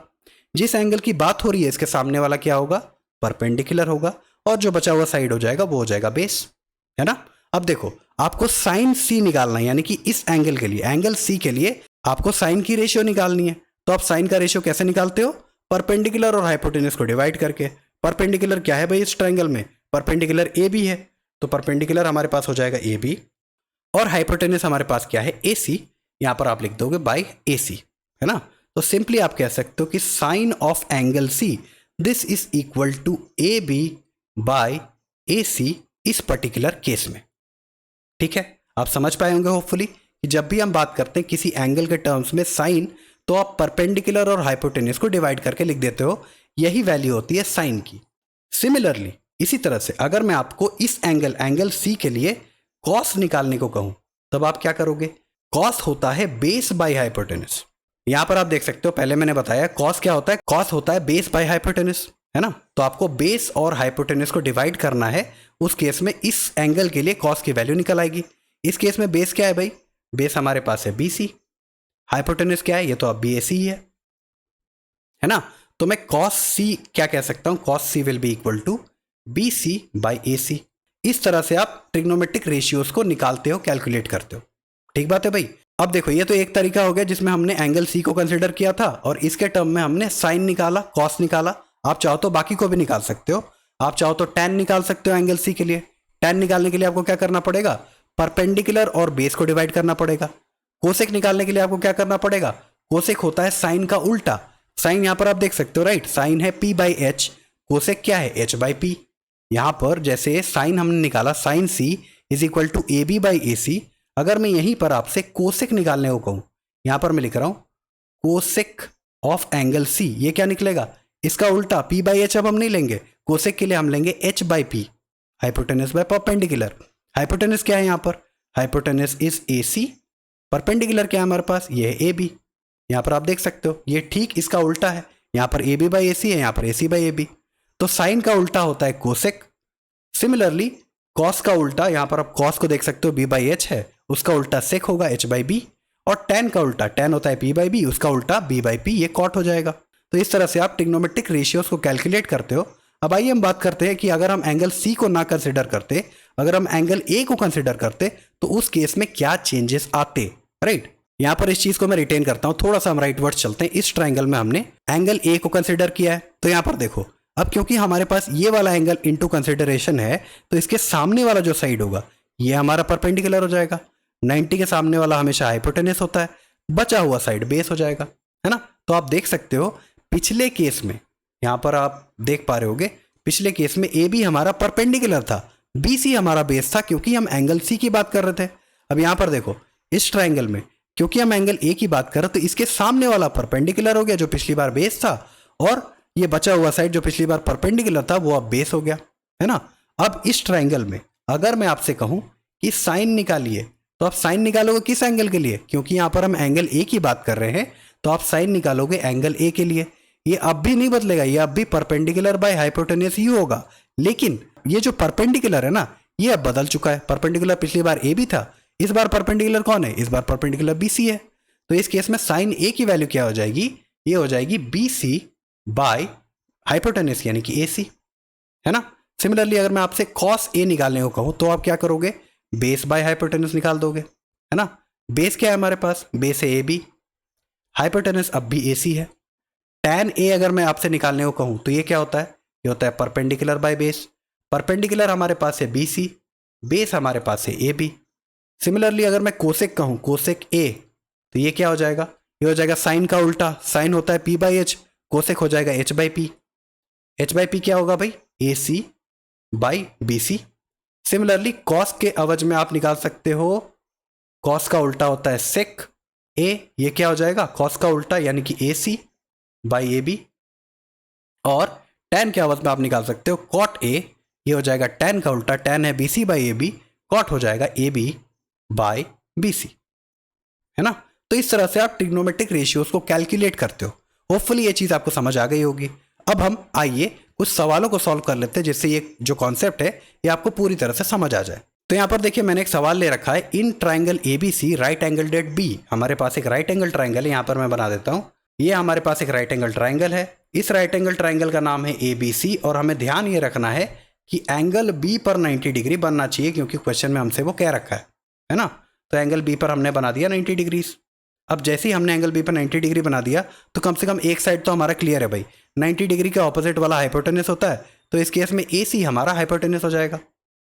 जिस एंगल की बात हो रही है इसके सामने वाला क्या होगा, परपेंडिकुलर होगा, और जो बचा हुआ साइड हो जाएगा वो हो जाएगा बेस, है ना। अब देखो आपको साइन सी निकालना है, यानी कि इस एंगल के लिए, एंगल सी के लिए आपको साइन की रेशियो निकालनी है। तो आप साइन का रेशियो कैसे निकालते हो, परपेंडिकुलर और हाइपोटेन्यूज को डिवाइड करके। परपेंडिकुलर क्या है भाई इस ट्राइंगल में, परपेंडिकुलर ए बी है, तो परपेंडिकुलर हमारे पास हो जाएगा ए बी, और हाइपोटेन्यूज हमारे पास क्या है, ए सी। यहां पर आप लिख दोगे बाय ए सी, है ना। तो सिंपली आप कह सकते हो कि sine of angle C this is equal to A B by A C इस पर्टिकुलर केस में। ठीक है, आप समझ पाए होंगे होपफुली कि जब भी हम बात करते हैं किसी एंगल के टर्म्स में साइन, तो आप परपेंडिकुलर और हाइपोटेन्यूज को डिवाइड करके लिख देते हो। यही वैल्यू होती है साइन की। सिमिलरली इसी तरह से अगर मैं आपको इस एंगल सी के लिए कॉस निकालने को कहूं, तब आप क्या करोगे, कॉस होता है बेस बाय हाइपोटेन्यूज। यहां पर आप देख सकते हो पहले मैंने बताया कॉस क्या होता है, कॉस होता है बेस बाय हाइपोटेन्यूज, है ना। तो आपको बेस और हाइपोटेन्यूज को डिवाइड करना है। उस केस में इस एंगल के लिए कॉस की वैल्यू निकल आएगी। इस केस में बेस क्या है भाई, बेस हमारे पास है BC, हाइपोटेन्यूज क्या है, ये तो अब BAC ही है ना। तो मैं cos C क्या कह सकता हूं, cos C will be equal to BC by AC। इस तरह से आप ट्रिग्नोमेट्रिक रेशियोज को निकालते हो, कैलकुलेट करते हो। ठीक बात है भाई। अब देखो ये तो एक तरीका हो गया जिसमें हमने एंगल C को कंसिडर किया था और इसके टर्म में हमने साइन निकाला, कॉस निकाला। आप चाहो तो बाकी को भी निकाल सकते हो। आप चाहो तो tan निकाल सकते हो एंगल C के लिए। tan निकालने के लिए आपको क्या करना पड़ेगा, परपेंडिकुलर और बेस को डिवाइड करना पड़ेगा। कोसेक निकालने के लिए आपको क्या करना पड़ेगा, कोसेक होता है साइन का उल्टा। साइन यहां पर आप देख सकते हो राइट, साइन है P बाई एच, कोसेक क्या है H बाई P। यहां पर जैसे साइन हमने निकाला sine C is equal to AB by AC। अगर मैं यहीं पर आपसे कोसेक निकालने को कहूं, यहां पर मैं लिख रहा हूं कोसेक ऑफ एंगल C, ये क्या निकलेगा, इसका उल्टा P बाई एच। अब हम नहीं लेंगे कोसेक के लिए, हम लेंगे H by P, hypotenuse by perpendicular. Hypotenuse क्या है यहाँ पर, हाइपोटेन्यूज इज AC, परपेंडिकुलर क्या है हमारे पास, ये है AB। यहाँ पर आप देख सकते हो ये ठीक इसका उल्टा है, यहाँ पर AB बाई AC है, यहाँ पर AC बाई AB। तो साइन का उल्टा होता है कोसेक। सिमिलरली कॉस का उल्टा, यहाँ पर आप कॉस को देख सकते हो B बाई एच है, उसका उल्टा सेक होगा H बाई B। और tan का उल्टा, tan होता है P बाई B, उसका उल्टा B बाई P, ये कॉट हो जाएगा। तो इस तरह से आप ट्रिग्नोमेट्रिक रेशियोज को कैलकुलेट करते हो। अब आइए हम बात करते हैं कि अगर हम एंगल C को ना कंसिडर करते, अगर हम एंगल A को कंसिडर करते, तो उस केस में क्या चेंजेस आते, राइट। यहां पर इस चीज को मैं रिटेन करता हूं, थोड़ा सा हम राइट वर्ड चलते हैं। इस ट्राइंगल में हमने एंगल A को कंसिडर किया है, तो यहां पर देखो अब क्योंकि हमारे पास ये वाला एंगल इनटू कंसिडरेशन है, तो इसके सामने वाला जो साइड होगा ये हमारा परपेंडिकुलर हो जाएगा। 90 के सामने वाला हमेशा हाइपोटेन्यूज होता है, बचा हुआ साइड बेस हो जाएगा, है ना। तो आप देख सकते हो पिछले केस में, यहां पर आप देख पा रहे होगे पिछले केस में AB हमारा परपेंडिकुलर था, BC हमारा बेस था, क्योंकि हम एंगल C की बात कर रहे थे। अब यहां पर देखो इस ट्राइंगल में क्योंकि हम एंगल A की बात कर रहे, तो इसके सामने वाला परपेंडिकुलर हो गया जो पिछली बार बेस था, और ये बचा हुआ साइड जो पिछली बार परपेंडिकुलर था वो अब बेस हो गया, है ना। अब इस ट्राइंगल में अगर मैं आपसे कहूं कि साइन निकालिए, तो आप साइन निकालोगे किस एंगल के लिए, क्योंकि यहाँ पर हम एंगल ए की बात कर रहे हैं, तो आप साइन निकालोगे एंगल ए के लिए। ये अब भी नहीं बदलेगा, ये अब भी परपेंडिकुलर बाय हाइपोटेन्यूज ही होगा, लेकिन ये जो परपेंडिकुलर है ना, ये अब बदल चुका है। परपेंडिकुलर पिछली बार ए भी था, इस बार परपेंडिकुलर कौन है, इस बार परपेंडिकुलर बी सी है। तो इस केस में साइन ए की वैल्यू क्या हो जाएगी, ये हो जाएगी बी सी बाय हाइपोटेन्यूज यानी कि ए सी, है ना। सिमिलरली अगर मैं आपसे कॉस ए निकालने को कहूं तो आप क्या करोगे, बेस बाय हाइपोटेन्यूज निकाल दोगे, है ना। बेस क्या है हमारे पास, बेस है ए बी, हाइपोटेन्यूज अब भी ए सी है। टैन ए अगर मैं आपसे निकालने को कहूं तो ये क्या होता है, ये होता है परपेंडिकुलर बाय बेस। परपेंडिकुलर हमारे पास है बी सी, बेस हमारे पास है ए बी। सिमिलरली अगर मैं कोसेक कहूं, कोसेक ए, तो ये क्या हो जाएगा, ये हो जाएगा साइन का उल्टा, साइन होता है पी बाई एच, कोसेक हो जाएगा H by P. H by P क्या होगा भाई, A C by B C. Similarly cos के अवज में आप निकाल सकते हो, कॉस का उल्टा होता है सेक ए, ये क्या हो जाएगा कॉस का उल्टा यानी कि ए सी बाई ए बी। और टैन के अवज में आप निकाल सकते हो कॉट ए, ये हो जाएगा टैन का उल्टा, टैन है B C by A B, cot हो जाएगा A B by B C, है ना। तो इस तरह से आप ट्रिग्नोमेट्रिक रेशियोज को कैलकुलेट करते हो। होपफुली ये चीज़ आपको समझ आ गई होगी। अब हम आइए कुछ सवालों को सॉल्व कर लेते हैं, जिससे ये जो कॉन्सेप्ट है ये आपको पूरी तरह से समझ आ जाए। तो यहाँ पर देखिए मैंने एक सवाल ले रखा है, in triangle A B C right angle at B. हमारे पास एक राइट एंगल ट्राइंगल है, यहाँ पर मैं बना देता हूँ। ये हमारे पास एक राइट एंगल ट्राइंगल है, इस राइट एंगल ट्राइंगल का नाम है ए बी सी, और हमें ध्यान ये रखना है कि एंगल बी पर 90 डिग्री बनना चाहिए, क्योंकि क्वेश्चन में हमसे वो कह रखा है ना। तो एंगल बी पर हमने बना दिया 90 डिग्रीज। अब जैसे ही हमने एंगल बी पर 90 डिग्री बना दिया तो कम से कम एक साइड तो हमारा क्लियर है भाई, 90 डिग्री के ऑपोजिट वाला हाइपोटेन्यूज होता है, तो इस केस में ए सी हमारा हाइपोटेन्यूज हो जाएगा।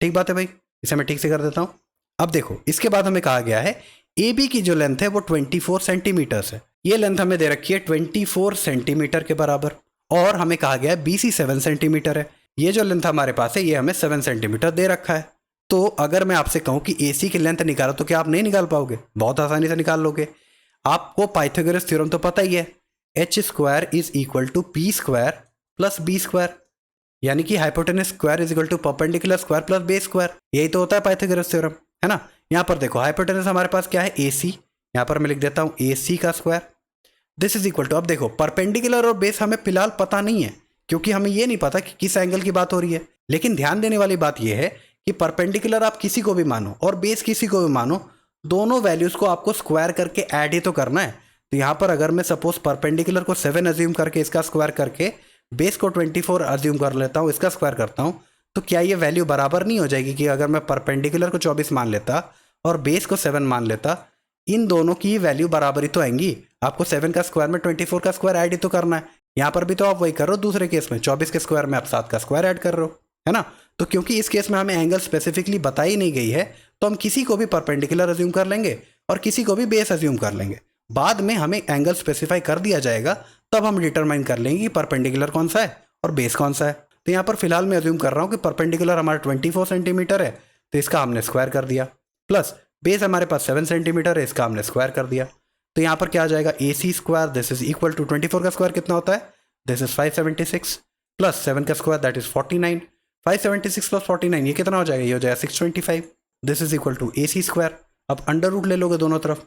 ठीक बात है भाई, इसे मैं ठीक से कर देता हूँ। अब देखो इसके बाद हमें कहा गया है ए बी की जो लेंथ है वो 24 सेंटीमीटर्स है। ये लेंथ हमें दे रखी है 24 सेंटीमीटर के बराबर, और हमें कहा गया है बी सी 7 सेंटीमीटर है। ये जो लेंथ हमारे पास है ये हमें 7 सेंटीमीटर दे रखा है। तो अगर मैं आपसे कहूँ कि ए सी की लेंथ निकालो तो क्या आप नहीं निकाल पाओगे, बहुत आसानी से निकाल लोगे। आपको पाइथागोरस थ्योरम तो पता ही है, H square is equal to P square plus B square, यानी कि hypotenuse square is equal to perpendicular square plus base square. यही तो होता है पाइथागोरस थ्योरम, है ना। यहाँ पर देखो हाइपोटेन्यूज हमारे पास क्या है ए सी, यहाँ पर मैं लिख देता हूँ ए सी का square, this is equal to, अब देखो परपेंडिकुलर और बेस हमें फिलहाल पता नहीं है, क्योंकि हमें ये नहीं पता कि किस एंगल की बात हो रही है। लेकिन ध्यान देने वाली बात यह है कि परपेंडिकुलर आप किसी को भी मानो और बेस किसी को भी मानो, दोनों वैल्यूज को आपको स्क्वायर करके ऐड ही तो करना है। तो यहाँ पर अगर मैं सपोज परपेंडिकुलर को 7 अज्यूम करके इसका स्क्वायर करके बेस को 24 अज्यूम कर लेता हूँ, इसका स्क्वायर करता हूँ, तो क्या ये वैल्यू बराबर नहीं हो जाएगी कि अगर मैं परपेंडिकुलर को 24 मान लेता और बेस को 7 मान लेता, इन दोनों की वैल्यू बराबर ही तो आएंगी। आपको 7 का स्क्वायर में 24 का स्क्वायर ऐड ही तो करना है। यहाँ पर भी तो आप वही कर रहे हो, दूसरे केस में 24 के स्क्वायर में आप 7 का स्क्वायर ऐड कर रहे हो, है ना। तो क्योंकि इस केस में हमें एंगल स्पेसिफिकली बताई नहीं गई है, तो हम किसी को भी परपेंडिकुलर अज्यूम कर लेंगे और किसी को भी बेस अज्यूम कर लेंगे। बाद में हमें एंगल स्पेसिफाई कर दिया जाएगा, तब हम डिटरमाइन कर लेंगे कि परपेंडिकुलर कौन सा है और बेस कौन सा है। तो यहाँ पर फिलहाल मैं अज्यूम कर रहा हूँ कि परपेंडिकुलर हमारा 24 सेंटीमीटर है, तो इसका हमने स्क्वायर कर दिया, प्लस बेस हमारे पास 7 सेंटीमीटर है, इसका हमने स्क्वायर कर दिया। तो यहाँ पर क्या आ जाएगा, A C square this is equal to 24 का स्क्वायर कितना होता है, दिस इज 576 प्लस 7 का स्क्वायर दैट इज 49, 576 प्लस 49 ये कितना हो जाएगा, ये हो जाएगा 625, this is equal to A C square. अब अंडर रूट ले लोगे दोनों तरफ।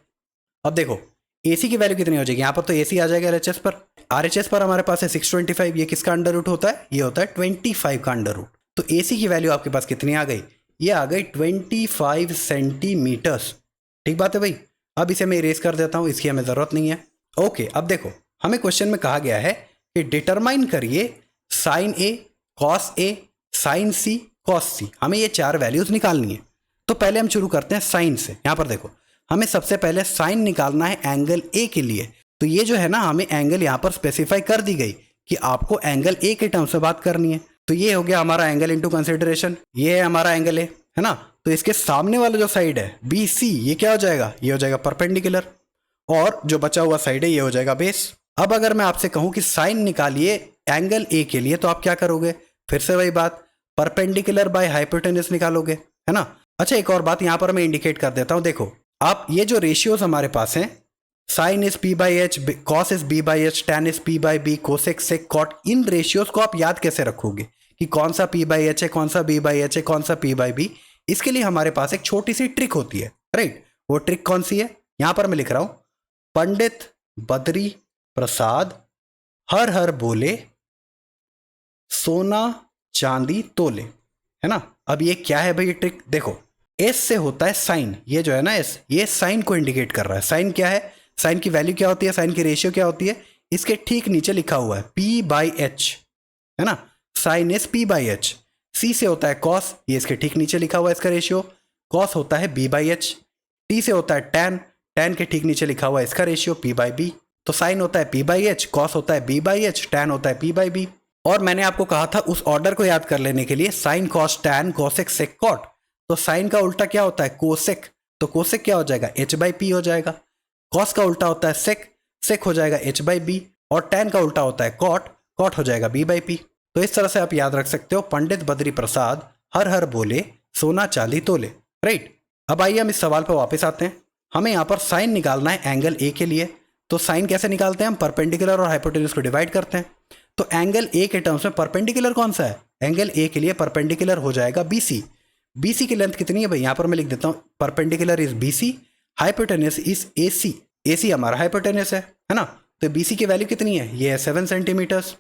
अब देखो ए सी की वैल्यू कितनी हो जाएगी, यहाँ पर तो ए सी आ जाएगा RHS पर, RHS पर हमारे पास है 625, ये किसका अंडर रूट होता है, ये होता है 25 का अंडर रूट। तो ए सी की वैल्यू आपके पास कितनी आ गई, ये आ गई 25 सेंटीमीटर्स। ठीक बात है भाई। अब इसे मैं इरेज कर देता हूँ, इसकी हमें ज़रूरत नहीं है। ओके, अब देखो हमें क्वेश्चन में कहा गया है कि डिटरमाइन करिए sign A, cos A, sign C, cos सी। हमें ये 4 वैल्यूज निकालनी है। तो पहले हम शुरू करते हैं साइन से। यहाँ पर देखो हमें सबसे पहले साइन निकालना है एंगल ए के लिए। तो ये जो है ना, हमें एंगल यहाँ पर स्पेसिफाई कर दी गई कि आपको एंगल ए के टर्म से बात करनी है। तो ये हो गया हमारा एंगल इनटू कंसिडरेशन, ये है हमारा एंगल ए, है ना। तो इसके सामने वाला जो साइड है बी सी, ये क्या हो जाएगा, ये हो जाएगा परपेंडिकुलर, और जो बचा हुआ साइड है ये हो जाएगा बेस। अब अगर मैं आपसे कहूं कि साइन निकालिए एंगल ए के लिए, तो आप क्या करोगे, फिर से वही बात, परपेंडिकुलर बाय हाइपोटेन्यूज निकालोगे, है ना। अच्छा एक और बात यहाँ पर मैं इंडिकेट कर देता हूँ। देखो आप ये जो रेशियोज हमारे पास हैं, sine is P by H, cos is B by H, tan is P by B, cosec sec cot, इन रेशियोज को आप याद कैसे रखोगे कि कौन सा पी बाई एच है, कौन सा बी बाई एच है, कौन सा पी बाई बी। इसके लिए हमारे पास एक छोटी सी ट्रिक होती है, राइट। वो ट्रिक कौन सी है? यहां पर मैं लिख रहा हूं, पंडित बद्री प्रसाद हर हर बोले सोना चांदी तोले, है ना। अब ये क्या है भाई ये ट्रिक? देखो, एस से होता है साइन, ये जो है ना एस, ये साइन को इंडिकेट कर रहा है। साइन क्या है? साइन की वैल्यू क्या होती है? साइन की रेशियो क्या होती है? इसके ठीक नीचे लिखा हुआ है P/H, है ना। Sign S P/H। सी से होता है कॉस, ये इसके ठीक नीचे लिखा हुआ है इसका रेशियो। कॉस होता है B/H। टी से होता है टैन, टैन के ठीक नीचे लिखा हुआ है इसका रेशियो P/B। तो साइन होता है P/H, कॉस होता है B/H, टैन होता है P/B। और मैंने आपको कहा था उस ऑर्डर को याद कर लेने के लिए, sine cos tan cosec sec cot. तो साइन का उल्टा क्या होता है? कोसेक। तो कोसेक क्या हो जाएगा? H/P हो जाएगा। कॉस का उल्टा होता है सेक, सेक हो जाएगा H/B। और टैन का उल्टा होता है कॉट, कॉट हो जाएगा B/P। तो इस तरह से आप याद रख सकते हो, पंडित बद्री प्रसाद हर हर बोले सोना चांदी तोले, राइट। अब आइए हम इस सवाल पर वापस आते हैं। हमें यहाँ पर साइन निकालना है एंगल ए के लिए। तो साइन कैसे निकालते हैं? हम परपेंडिकुलर और हाइपोटेन्यूज को डिवाइड करते हैं। तो एंगल ए के टर्म्स में परपेंडिकुलर कौन सा है? एंगल ए के लिए परपेंडिकुलर हो जाएगा BC। BC की लेंथ कितनी है भाई? यहाँ पर मैं लिख देता हूँ, perpendicular is BC, hypotenuse is AC। AC हमारा हाइपोटेन्यूज है ना। तो BC की वैल्यू कितनी है? ये है 7 सेंटीमीटर्स।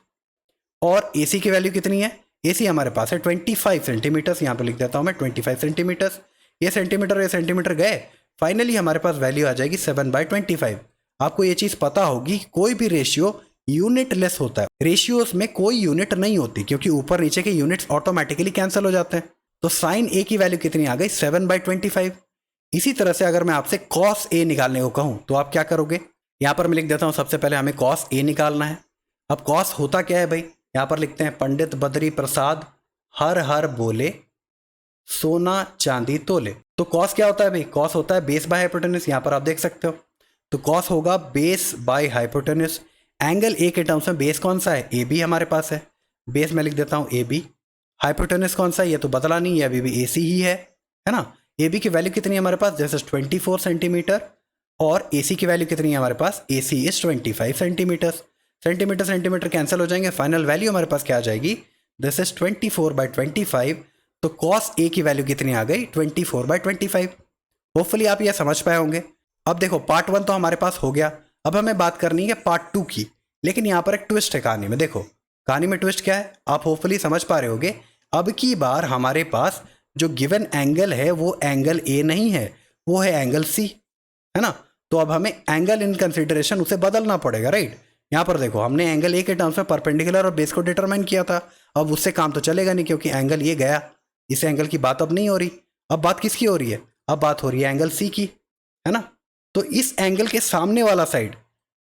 और AC की वैल्यू कितनी है? AC हमारे पास है 25 सेंटीमीटर्स। यहाँ पर लिख देता हूँ मैं 25 सेंटीमीटर्स। ये सेंटीमीटर गए, फाइनली हमारे पास वैल्यू आ जाएगी 7/25। आपको ये चीज़ पता होगी, कोई भी रेशियो यूनिट लेस होता है। रेशियोज में कोई यूनिट नहीं होती, क्योंकि ऊपर नीचे के यूनिट्स ऑटोमेटिकली कैंसिल हो जाते हैं। तो साइन ए की वैल्यू कितनी आ गई? 7/25। इसी तरह से अगर मैं आपसे कॉस ए निकालने को कहूं तो आप क्या करोगे? यहां पर मैं लिख देता हूं, सबसे पहले हमें कॉस ए निकालना है। अब कॉस होता क्या है भाई? यहां पर लिखते हैं, पंडित बद्री प्रसाद हर हर बोले सोना चांदी तोले। तो कॉस क्या होता है भाई? कॉस होता है बेस बाय हाइपोटेन्यूज। यहां पर आप देख सकते हो, तो कॉस होगा base by hypotenuse. Angle A के टर्म्स में बेस कौन सा है? AB हमारे पास है। बेस मैं लिख देता हूं AB। हाइपोटेन्यूज कौन सा है? ये तो बदला नहीं, ये अभी भी AC ही है ना। AB की वैल्यू कितनी है हमारे पास? जैसे 24 सेंटीमीटर। और AC की वैल्यू कितनी है हमारे पास? AC is 25 centimetre. Centimetre cancel हो जाएंगे, फाइनल वैल्यू हमारे पास क्या आ जाएगी? This is 24/25। तो कॉस ए की वैल्यू कितनी आ गई? 24/25। होपफुली आप यह समझ पाए होंगे। अब देखो, पार्ट 1 तो हमारे पास हो गया। अब हमें बात करनी है पार्ट 2 की। लेकिन यहाँ पर एक ट्विस्ट है कहानी में। देखो, कहानी में ट्विस्ट क्या है आप होपफुली समझ पा रहे होगे। अब की बार हमारे पास जो गिवन एंगल है वो एंगल ए नहीं है, वो है एंगल सी, है ना। तो अब हमें एंगल इन कंसिडरेशन उसे बदलना पड़ेगा, राइट। यहाँ पर देखो, हमने एंगल ए के टर्म्स में परपेंडिकुलर और बेस को डिटरमाइन किया था। अब उससे काम तो चलेगा नहीं, क्योंकि एंगल ये गया, इस एंगल की बात अब नहीं हो रही। अब बात किसकी हो रही है? अब बात हो रही है एंगल सी की, है ना। तो इस एंगल के सामने वाला साइड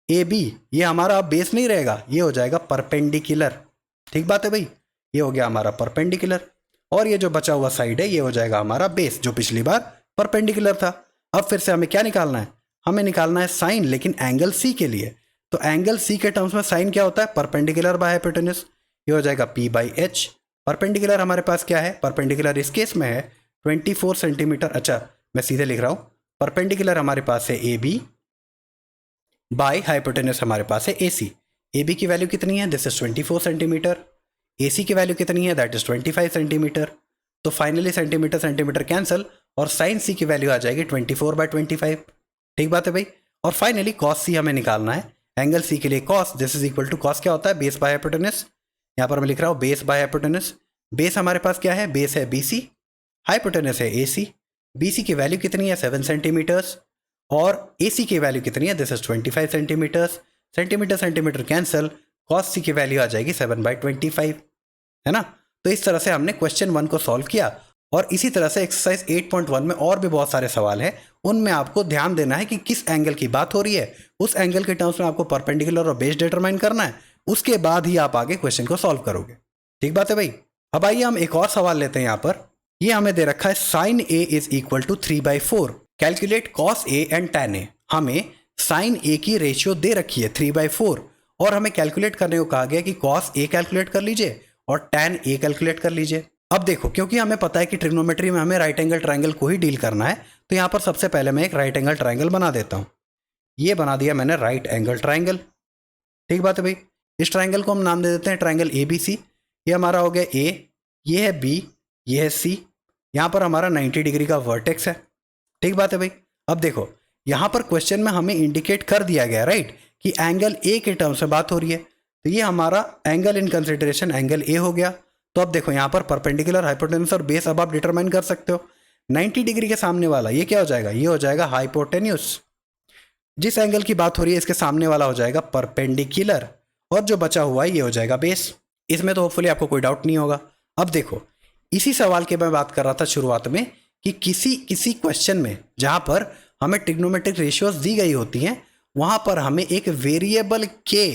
AB, ये हमारा अब बेस नहीं रहेगा, ये हो जाएगा परपेंडिकुलर। ठीक बात है भाई, ये हो गया हमारा परपेंडिकुलर। और ये जो बचा हुआ साइड है ये हो जाएगा हमारा बेस, जो पिछली बार परपेंडिकुलर था। अब फिर से हमें क्या निकालना है? हमें निकालना है साइन, लेकिन एंगल सी के लिए। तो एंगल सी के टर्म्स में साइन क्या होता है? Perpendicular by hypotenuse. ये हो जाएगा P/H। परपेंडिकुलर हमारे पास क्या है? परपेंडिकुलर इस केस में है 24 सेंटीमीटर। अच्छा, मैं सीधे लिख रहा हूं, परपेंडिकुलर हमारे पास है AB, बाय हाइपोटेन्यूज हमारे पास है AC। AB की वैल्यू कितनी है? This is 24 centimetre. AC की वैल्यू कितनी है? That is 25 centimetre. तो फाइनली सेंटीमीटर कैंसिल, और साइन C की वैल्यू आ जाएगी 24/25। ठीक बात है भाई। और फाइनली कॉस C हमें निकालना है। एंगल C के लिए cos, this is equal to cos क्या होता है? Base by hypotenuse. यहाँ पर मैं लिख रहा हूँ बेस बाय हाइपोटेन्यूज। बेस हमारे पास क्या है? बेस है BC, हाइपोटेन्यूज है AC। BC की वैल्यू कितनी है? 7 सेंटीमीटर्स। और AC की वैल्यू कितनी है? This is 25 centimetres. Centimetre cancel, cos C की वैल्यू आ जाएगी 7/25, है ना। तो इस तरह से हमने क्वेश्चन 1 को सॉल्व किया। और इसी तरह से एक्सरसाइज 8.1 में और भी बहुत सारे सवाल हैं, उनमें आपको ध्यान देना है कि किस एंगल की बात हो रही है। उस एंगल के टर्म्स में आपको परपेंडिकुलर और बेस डिटरमाइन करना है, उसके बाद ही आप आगे क्वेश्चन को सॉल्व करोगे। ठीक बात है भाई। अब आइए हम एक और सवाल लेते हैं। यहाँ पर ये हमें दे रखा है, sine A is equal to 3/4, calculate cos A and tan A। हमें साइन A की रेशियो दे रखी है 3/4, और हमें कैलकुलेट करने को कहा गया कि कॉस A कैलकुलेट कर लीजिए और tan A कैलकुलेट कर लीजिए। अब देखो, क्योंकि हमें पता है कि ट्रिग्नोमेट्री में हमें राइट एंगल ट्रायंगल को ही डील करना है, तो यहाँ पर सबसे पहले मैं एक राइट एंगल ट्रायंगल बना देता हूँ। ये बना दिया मैंने राइट एंगल ट्रायंगल। ठीक बात है भाई। इस ट्रायंगल को हम नाम दे देते हैं ट्रायंगल ABC। ये हमारा हो गया A, ये है B, ये है C, यहाँ पर हमारा 90 डिग्री का वर्टेक्स है। ठीक बात है भाई। अब देखो यहाँ पर क्वेश्चन में हमें इंडिकेट कर दिया गया राइट कि एंगल ए के टर्म्स में बात हो रही है, तो ये हमारा angle in consideration angle A हो गया। तो अब देखो यहाँ पर परपेंडिकुलर, हाइपोटेन्यूस और बेस अब आप डिटरमाइन कर सकते हो। 90 डिग्री के सामने वाला ये क्या हो जाएगा, ये हो जाएगा हाइपोटेन्यूस। जिस एंगल की बात हो रही है इसके सामने वाला हो जाएगा परपेंडिकुलर, और जो बचा हुआ है ये हो जाएगा बेस। इसमें तो होपफुली आपको कोई डाउट नहीं होगा। अब देखो इसी सवाल के मैं बात कर रहा था शुरुआत में कि किसी क्वेश्चन में जहाँ पर हमें ट्रिग्नोमेट्रिक रेशियोज दी गई होती हैं वहाँ पर हमें एक वेरिएबल के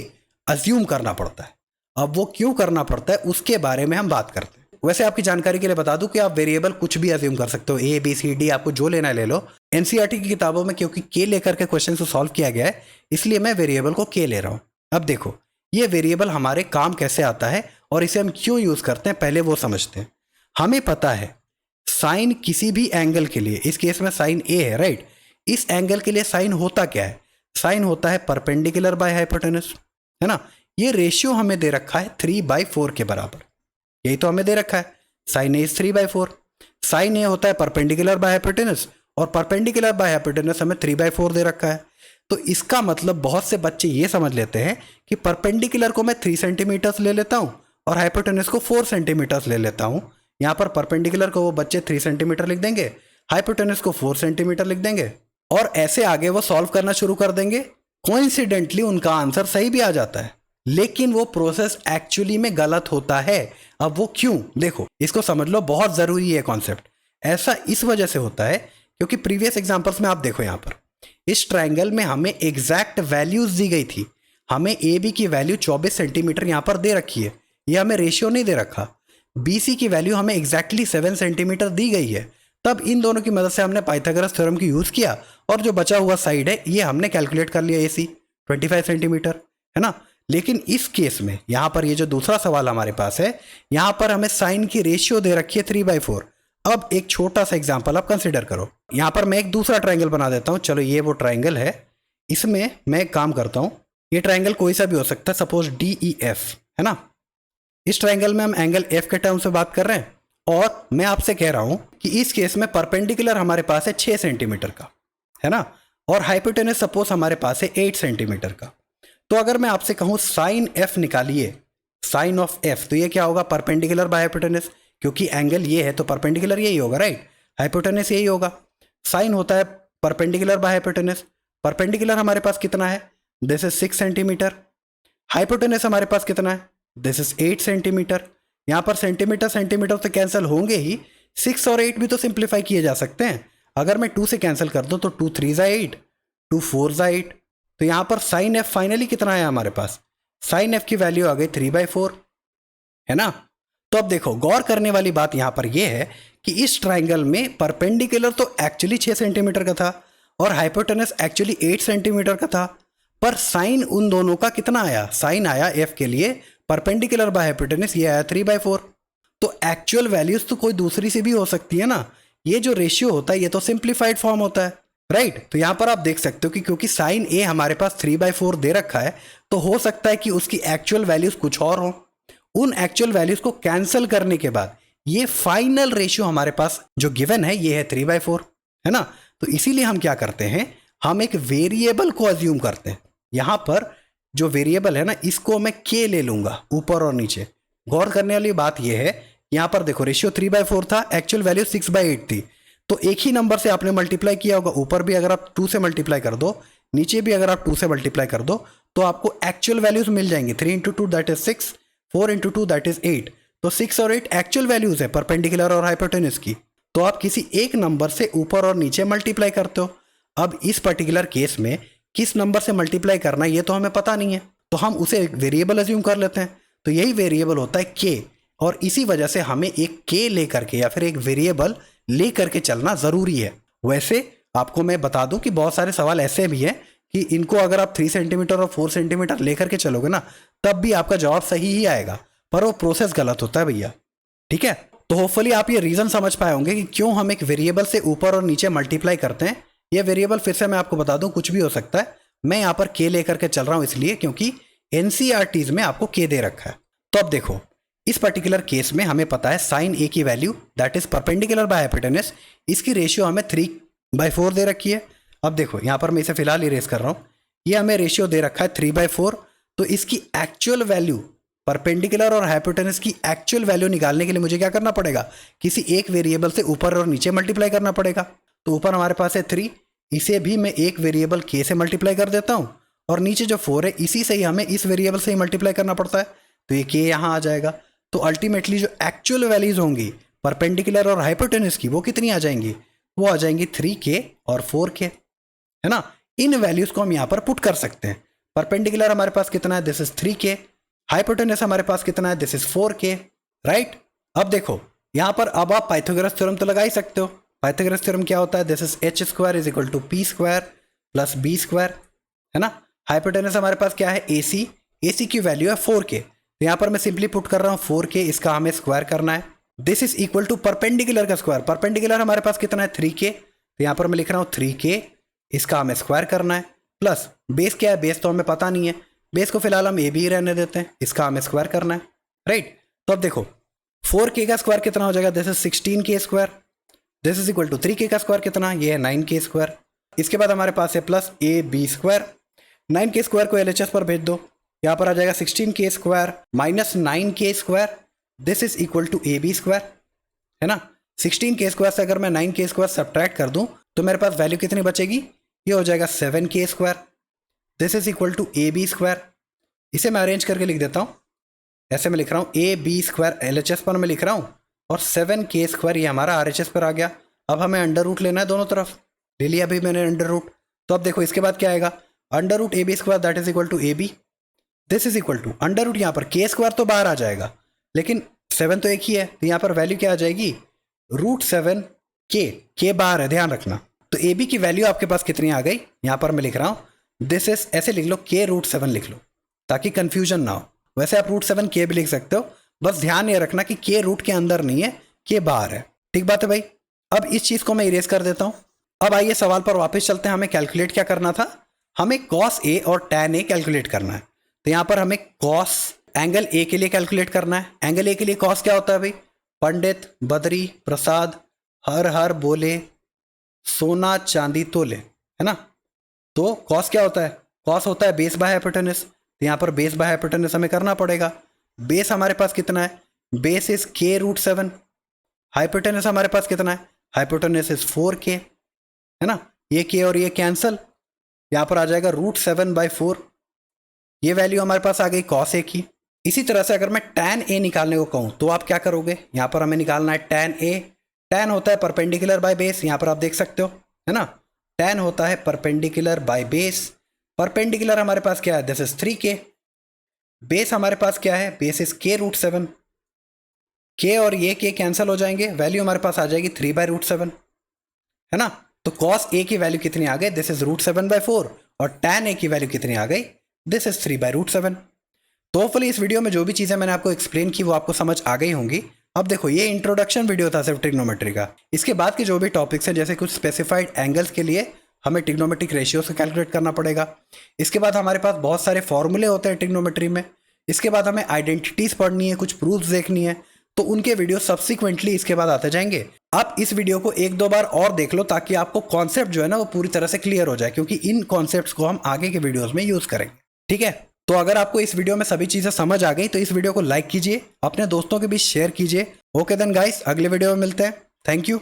अज्यूम करना पड़ता है। अब वो क्यों करना पड़ता है उसके बारे में हम बात करते हैं। वैसे आपकी जानकारी के लिए बता दूं कि आप वेरिएबल कुछ भी अज्यूम कर सकते हो, ए बी सी डी, आपको जो लेना ले लो। एनसीईआरटी की किताबों में क्योंकि के लेकर के क्वेश्चन को सॉल्व किया गया है इसलिए मैं वेरिएबल को के ले रहा हूँ। अब देखो ये वेरिएबल हमारे काम कैसे आता है और इसे हम क्यों यूज़ करते हैं पहले वो समझते हैं। हमें पता है साइन किसी भी एंगल के लिए, इस केस में साइन ए है राइट, इस एंगल के लिए साइन होता क्या है, साइन होता है परपेंडिकुलर बाय हाइपोटेन्यूस, है ना। ये रेशियो हमें दे रखा है 3/4 के बराबर, यही तो हमें दे रखा है, साइन ए इज 3/4। साइन ए होता है परपेंडिकुलर बाय हाइपोटेन्यूस और परपेंडिकुलर बाय हाइपोटेन्यूस हमें 3/4 दे रखा है। तो इसका मतलब बहुत से बच्चे ये समझ लेते हैं कि परपेंडिकुलर को मैं 3 सेंटीमीटर्स ले लेता हूँ और हाइपोटेन्यूस को 4 सेंटीमीटर्स ले लेता हूँ। यहाँ पर परपेंडिकुलर को वो बच्चे 3 सेंटीमीटर लिख देंगे, हाइपोटेन्यूस को 4 सेंटीमीटर लिख देंगे और ऐसे आगे वो सॉल्व करना शुरू कर देंगे। कोइंसिडेंटली उनका आंसर सही भी आ जाता है, लेकिन वो प्रोसेस एक्चुअली में गलत होता है। अब वो क्यों, देखो इसको समझ लो, बहुत जरूरी है कॉन्सेप्ट। ऐसा इस वजह से होता है क्योंकि प्रीवियस एग्जांपल्स में आप देखो यहाँ पर इस ट्रायंगल में हमें एग्जैक्ट वैल्यूज दी गई थी। हमें ए बी की वैल्यू 24 सेंटीमीटर यहाँ पर दे रखी है, ये हमें रेशियो नहीं दे रखा। बी सी की वैल्यू हमें एग्जैक्टली 7 सेंटीमीटर दी गई है। तब इन दोनों की मदद से हमने पाइथागोरस थ्योरम की यूज़ किया और जो बचा हुआ साइड है ये हमने कैलकुलेट कर लिया, ए सी 25 सेंटीमीटर, है ना। लेकिन इस केस में यहाँ पर ये जो दूसरा सवाल हमारे पास है, यहाँ पर हमें साइन की रेशियो दे रखी है 3/4। अब एक छोटा सा एग्जांपल आप कंसिडर करो। यहाँ पर मैं एक दूसरा ट्रायंगल बना देता हूँ। चलो ये वो ट्रायंगल है, इसमें मैं एक काम करता हूँ, ये ट्रायंगल कोई सा भी हो सकता है, सपोज DEF, है ना। इस ट्रायंगल में हम एंगल F के टर्म से बात कर रहे हैं और मैं आपसे कह रहा हूँ कि इस केस में परपेंडिकुलर हमारे पास है 6 सेंटीमीटर का, है ना, और हाइपोटेन्यूस सपोज हमारे पास है 8 सेंटीमीटर का। तो अगर मैं आपसे कहूँ साइन F निकालिए, साइन ऑफ F, तो ये क्या होगा, परपेंडिकुलर बाय हाइपोटेन्यूस, क्योंकि एंगल ये है तो परपेंडिकुलर यही होगा राइट, हाइपोटेन्यूस यही होगा। साइन होता है परपेंडिकुलर बाय हाइपोटेन्यूस, परपेंडिकुलर हमारे पास कितना है, दिस इज 6 सेंटीमीटर, हाइपोटेन्यूस हमारे पास कितना है, दिस इज 8 सेंटीमीटर। यहाँ पर सेंटीमीटर सेंटीमीटर तो कैंसिल होंगे ही, 6 और 8 भी तो सिंप्लीफाई किए जा सकते हैं। अगर मैं 2 से कैंसिल कर दूँ तो 2 3 ज़ा 8, 2 4 ज़ा 8, तो यहाँ पर साइन F फाइनली कितना है हमारे पास, साइन F की वैल्यू आ गई 3/4, है ना। तो अब देखो गौर करने वाली बात यहाँ पर यह है कि इस ट्राइंगल में परपेंडिकुलर तो एक्चुअली 6 सेंटीमीटर का था और हाइपोटेनस एक्चुअली 8 सेंटीमीटर का था, पर साइन उन दोनों का कितना आया, साइन आया F के लिए परपेंडिकुलर बाय हाइपोटेनस, ये आया 3/4। तो एक्चुअल वैल्यूज तो कोई दूसरी से भी हो सकती है ना, ये जो रेशियो होता है ये तो सिंप्लीफाइड फॉर्म होता है राइट। तो यहाँ पर आप देख सकते हो कि क्योंकि साइन A हमारे पास 3/4 दे रखा है तो हो सकता है कि उसकी एक्चुअल वैल्यूज कुछ और हो। उन एक्चुअल वैल्यूज को कैंसिल करने के बाद ये फाइनल रेशियो हमारे पास जो गिवन है ये है 3/4, है ना। तो इसीलिए हम क्या करते हैं, हम एक वेरिएबल को अज्यूम करते हैं। यहाँ पर जो वेरिएबल है ना, इसको मैं k ले लूंगा ऊपर और नीचे। गौर करने वाली बात यह है, यहाँ पर देखो रेशियो 3/4 था, एक्चुअल वैल्यू 6/8 थी, तो एक ही नंबर से आपने मल्टीप्लाई किया होगा। ऊपर भी अगर आप 2 से मल्टीप्लाई कर दो, नीचे भी अगर आप 2 से मल्टीप्लाई कर दो, तो आपको एक्चुअल वैल्यूज मिल जाएंगी। 3 × 2 दैट इज 6, 4 × 2 दैट इज 8। तो 6 और 8 एक्चुअल वैल्यूज है परपेंडिकुलर और हाइपोटेनस की। तो आप किसी एक नंबर से ऊपर और नीचे मल्टीप्लाई करते हो। अब इस पर्टिकुलर केस में किस नंबर से मल्टीप्लाई करना है ये तो हमें पता नहीं है, तो हम उसे एक वेरिएबल अज्यूम कर लेते हैं। तो यही वेरिएबल होता है k, और इसी वजह से हमें एक k लेकर के या फिर एक वेरिएबल ले करके चलना ज़रूरी है। वैसे आपको मैं बता दूं कि बहुत सारे सवाल ऐसे भी हैं कि इनको अगर आप 3 सेंटीमीटर और 4 सेंटीमीटर लेकर के चलोगे ना, तब भी आपका जवाब सही ही आएगा, पर वो प्रोसेस गलत होता है भैया, ठीक है। तो होपफुली आप ये रीज़न समझ पाए होंगे कि क्यों हम एक वेरिएबल से ऊपर और नीचे मल्टीप्लाई करते हैं। ये वेरिएबल फिर से मैं आपको बता दूं कुछ भी हो सकता है। मैं यहाँ पर k लेकर के चल रहा हूँ इसलिए क्योंकि NCERTs में आपको k दे रखा है। तो अब देखो इस पर्टिकुलर केस में हमें पता है साइन ए की value that is perpendicular by hypotenuse, इसकी रेशियो हमें 3/4 दे रखी है। अब देखो यहाँ पर मैं इसे फिलहाल इरेज कर रहा हूँ, ये हमें रेशियो दे रखा है 3/4, तो इसकी एक्चुअल वैल्यू परपेंडिकुलर और हाइपोटेनस की एक्चुअल वैल्यू निकालने के लिए मुझे क्या करना पड़ेगा, किसी एक वेरिएबल से ऊपर और नीचे मल्टीप्लाई करना पड़ेगा। तो ऊपर हमारे पास है 3, इसे भी मैं एक वेरिएबल के से मल्टीप्लाई कर देता हूँ, और नीचे जो 4 है इसी से ही हमें इस वेरिएबल से ही मल्टीप्लाई करना पड़ता है, तो ये के यहाँ आ जाएगा। तो अल्टीमेटली जो एक्चुअल वैल्यूज होंगी परपेंडिकुलर और हाइपोटेनस की वो कितनी आ जाएंगी, वो आ जाएंगी 3k और 4k, है ना। इन वैल्यूज को हम यहाँ पर पुट कर सकते हैं। परपेंडिकुलर हमारे पास कितना है, दिस इज 3k, हाइपोटेनस हमारे पास कितना है, दिस इज 4k, राइट। अब देखो यहाँ पर अब आप पाइथागोरस थ्योरम तो लगा ही सकते हो। पाइथागोरस थ्योरम क्या होता है, this is h square is equal to p square plus b square, है ना। हाइपोटेनस हमारे पास क्या है, AC की वैल्यू है 4k, तो यहाँ पर मैं सिंपली पुट कर रहा हूँ 4k, इसका हमें स्क्वायर करना है। This is equal to perpendicular का स्क्वायर, परपेंडिकुलर हमारे पास कितना है 3k, तो यहाँ पर मैं लिख रहा हूँ 3k, इसका हमें स्क्वायर करना है, प्लस बेस क्या है, बेस तो हमें पता नहीं है, बेस को फिलहाल हम ए भी रहने देते हैं, इसका हमें स्क्वायर करना है, राइट। तो अब देखो 4k का स्क्वायर कितना हो जाएगा, this is 16k square, this is equal to 3k का स्क्वायर कितना, ये है 9k स्क्वायर। इसके बाद हमारे पास है plus AB square, 9k square को LHS पर भेज दो, यहाँ पर आ जाएगा 16k square minus 9k square, this is equal to AB square, है ना। 16k स्क्वायर से अगर मैं 9k स्क्वायर सब्ट्रैक्ट कर दूं तो मेरे पास वैल्यू कितनी बचेगी, ये हो जाएगा 7k square, this is equal to AB square. इसे मैं अरेंज करके लिख देता हूँ, ऐसे मैं लिख रहा हूँ AB स्क्वायर LHS पर मैं लिख रहा हूँ, और 7k स्क्वायर ये हमारा RHS पर आ गया। अब हमें अंडर रूट लेना है, दोनों तरफ ले लिया अभी मैंने अंडर रूट। तो अब देखो इसके बाद क्या आएगा, under root AB square that is equal to AB, this is equal to under root, यहाँ पर k स्क्वायर तो बाहर आ जाएगा लेकिन 7 तो एक ही है, तो यहाँ पर वैल्यू क्या आ जाएगी, √7k, k बाहर है ध्यान रखना। तो AB की वैल्यू आपके पास कितनी आ गई, यहाँ पर मैं लिख रहा हूँ दिस इज, ऐसे लिख लो k√7 लिख लो ताकि कंफ्यूजन ना हो। वैसे आप √7k भी लिख सकते हो, बस ध्यान ये रखना कि k रूट के अंदर नहीं है, k बाहर है, ठीक बात है भाई। अब इस चीज को मैं इरेज कर देता हूं। अब आइए सवाल पर वापस चलते हैं, हमें कैलकुलेट क्या करना था, हमें cos A और tan A कैलकुलेट करना है। तो यहां पर हमें cos एंगल A के लिए कैलकुलेट करना है। एंगल A के लिए cos क्या होता है भाई, पंडित बद्री प्रसाद हर हर बोले सोना चांदी तोले, है ना। तो cos क्या होता है, cos होता है बेस बाय हाइपोटेनस, तो यहाँ पर बेस बाय हाइपोटेनस हमें करना पड़ेगा। बेस हमारे पास कितना है, बेस इज k√7, हाइपोटेनस हमारे पास कितना है, हाइपोटेनस इज 4k, है ना। ये k और ये कैंसल, यहाँ पर आ जाएगा √7/4, ये वैल्यू हमारे पास आ गई cos A की। इसी तरह से अगर मैं tan A निकालने को कहूँ तो आप क्या करोगे, यहाँ पर हमें निकालना है tan A, tan होता है परपेंडिकुलर बाय बेस, यहाँ पर आप देख सकते हो, है ना। tan होता है परपेंडिकुलर बाय बेस, परपेंडिकुलर हमारे पास क्या है, दिस इज 3k, बेस हमारे पास क्या है, बेस इज k√7, k और ये k कैंसिल हो जाएंगे, वैल्यू हमारे पास आ जाएगी 3/√7, है ना। तो cos A की वैल्यू कितनी आ गई, दिस इज √7/4, और tan A की वैल्यू कितनी आ गई, दिस इज 3/√7। तो होपफुली इस वीडियो में जो भी चीज़ें मैंने आपको एक्सप्लेन की वो आपको समझ आ गई होंगी। अब देखो ये इंट्रोडक्शन वीडियो था सिर्फ ट्रिग्नोमेट्री का, इसके बाद के जो भी टॉपिक्स हैं जैसे कुछ स्पेसिफाइड एंगल्स के लिए हमें ट्रिग्नोमेट्रिक रेशियो से कैलकुलेट करना पड़ेगा। इसके बाद हमारे पास बहुत सारे फॉर्मूले होते हैं ट्रिग्नोमेट्री में। इसके बाद हमें आइडेंटिटीज पढ़नी है, कुछ प्रूफ्स देखनी है, तो उनके वीडियो सब्सिक्वेंटली इसके बाद आते जाएंगे। आप इस वीडियो को 1-2 बार और देख लो ताकि आपको कॉन्सेप्ट जो है ना वो पूरी तरह से क्लियर हो जाए, क्योंकि इन कॉन्सेप्ट्स को हम आगे के वीडियोस में यूज करेंगे, ठीक है। तो अगर आपको इस वीडियो में सभी चीजें समझ आ गई तो इस वीडियो को लाइक कीजिए, अपने दोस्तों के बीच शेयर कीजिए। ओके देन गाइस, अगले वीडियो में मिलते हैं, थैंक यू।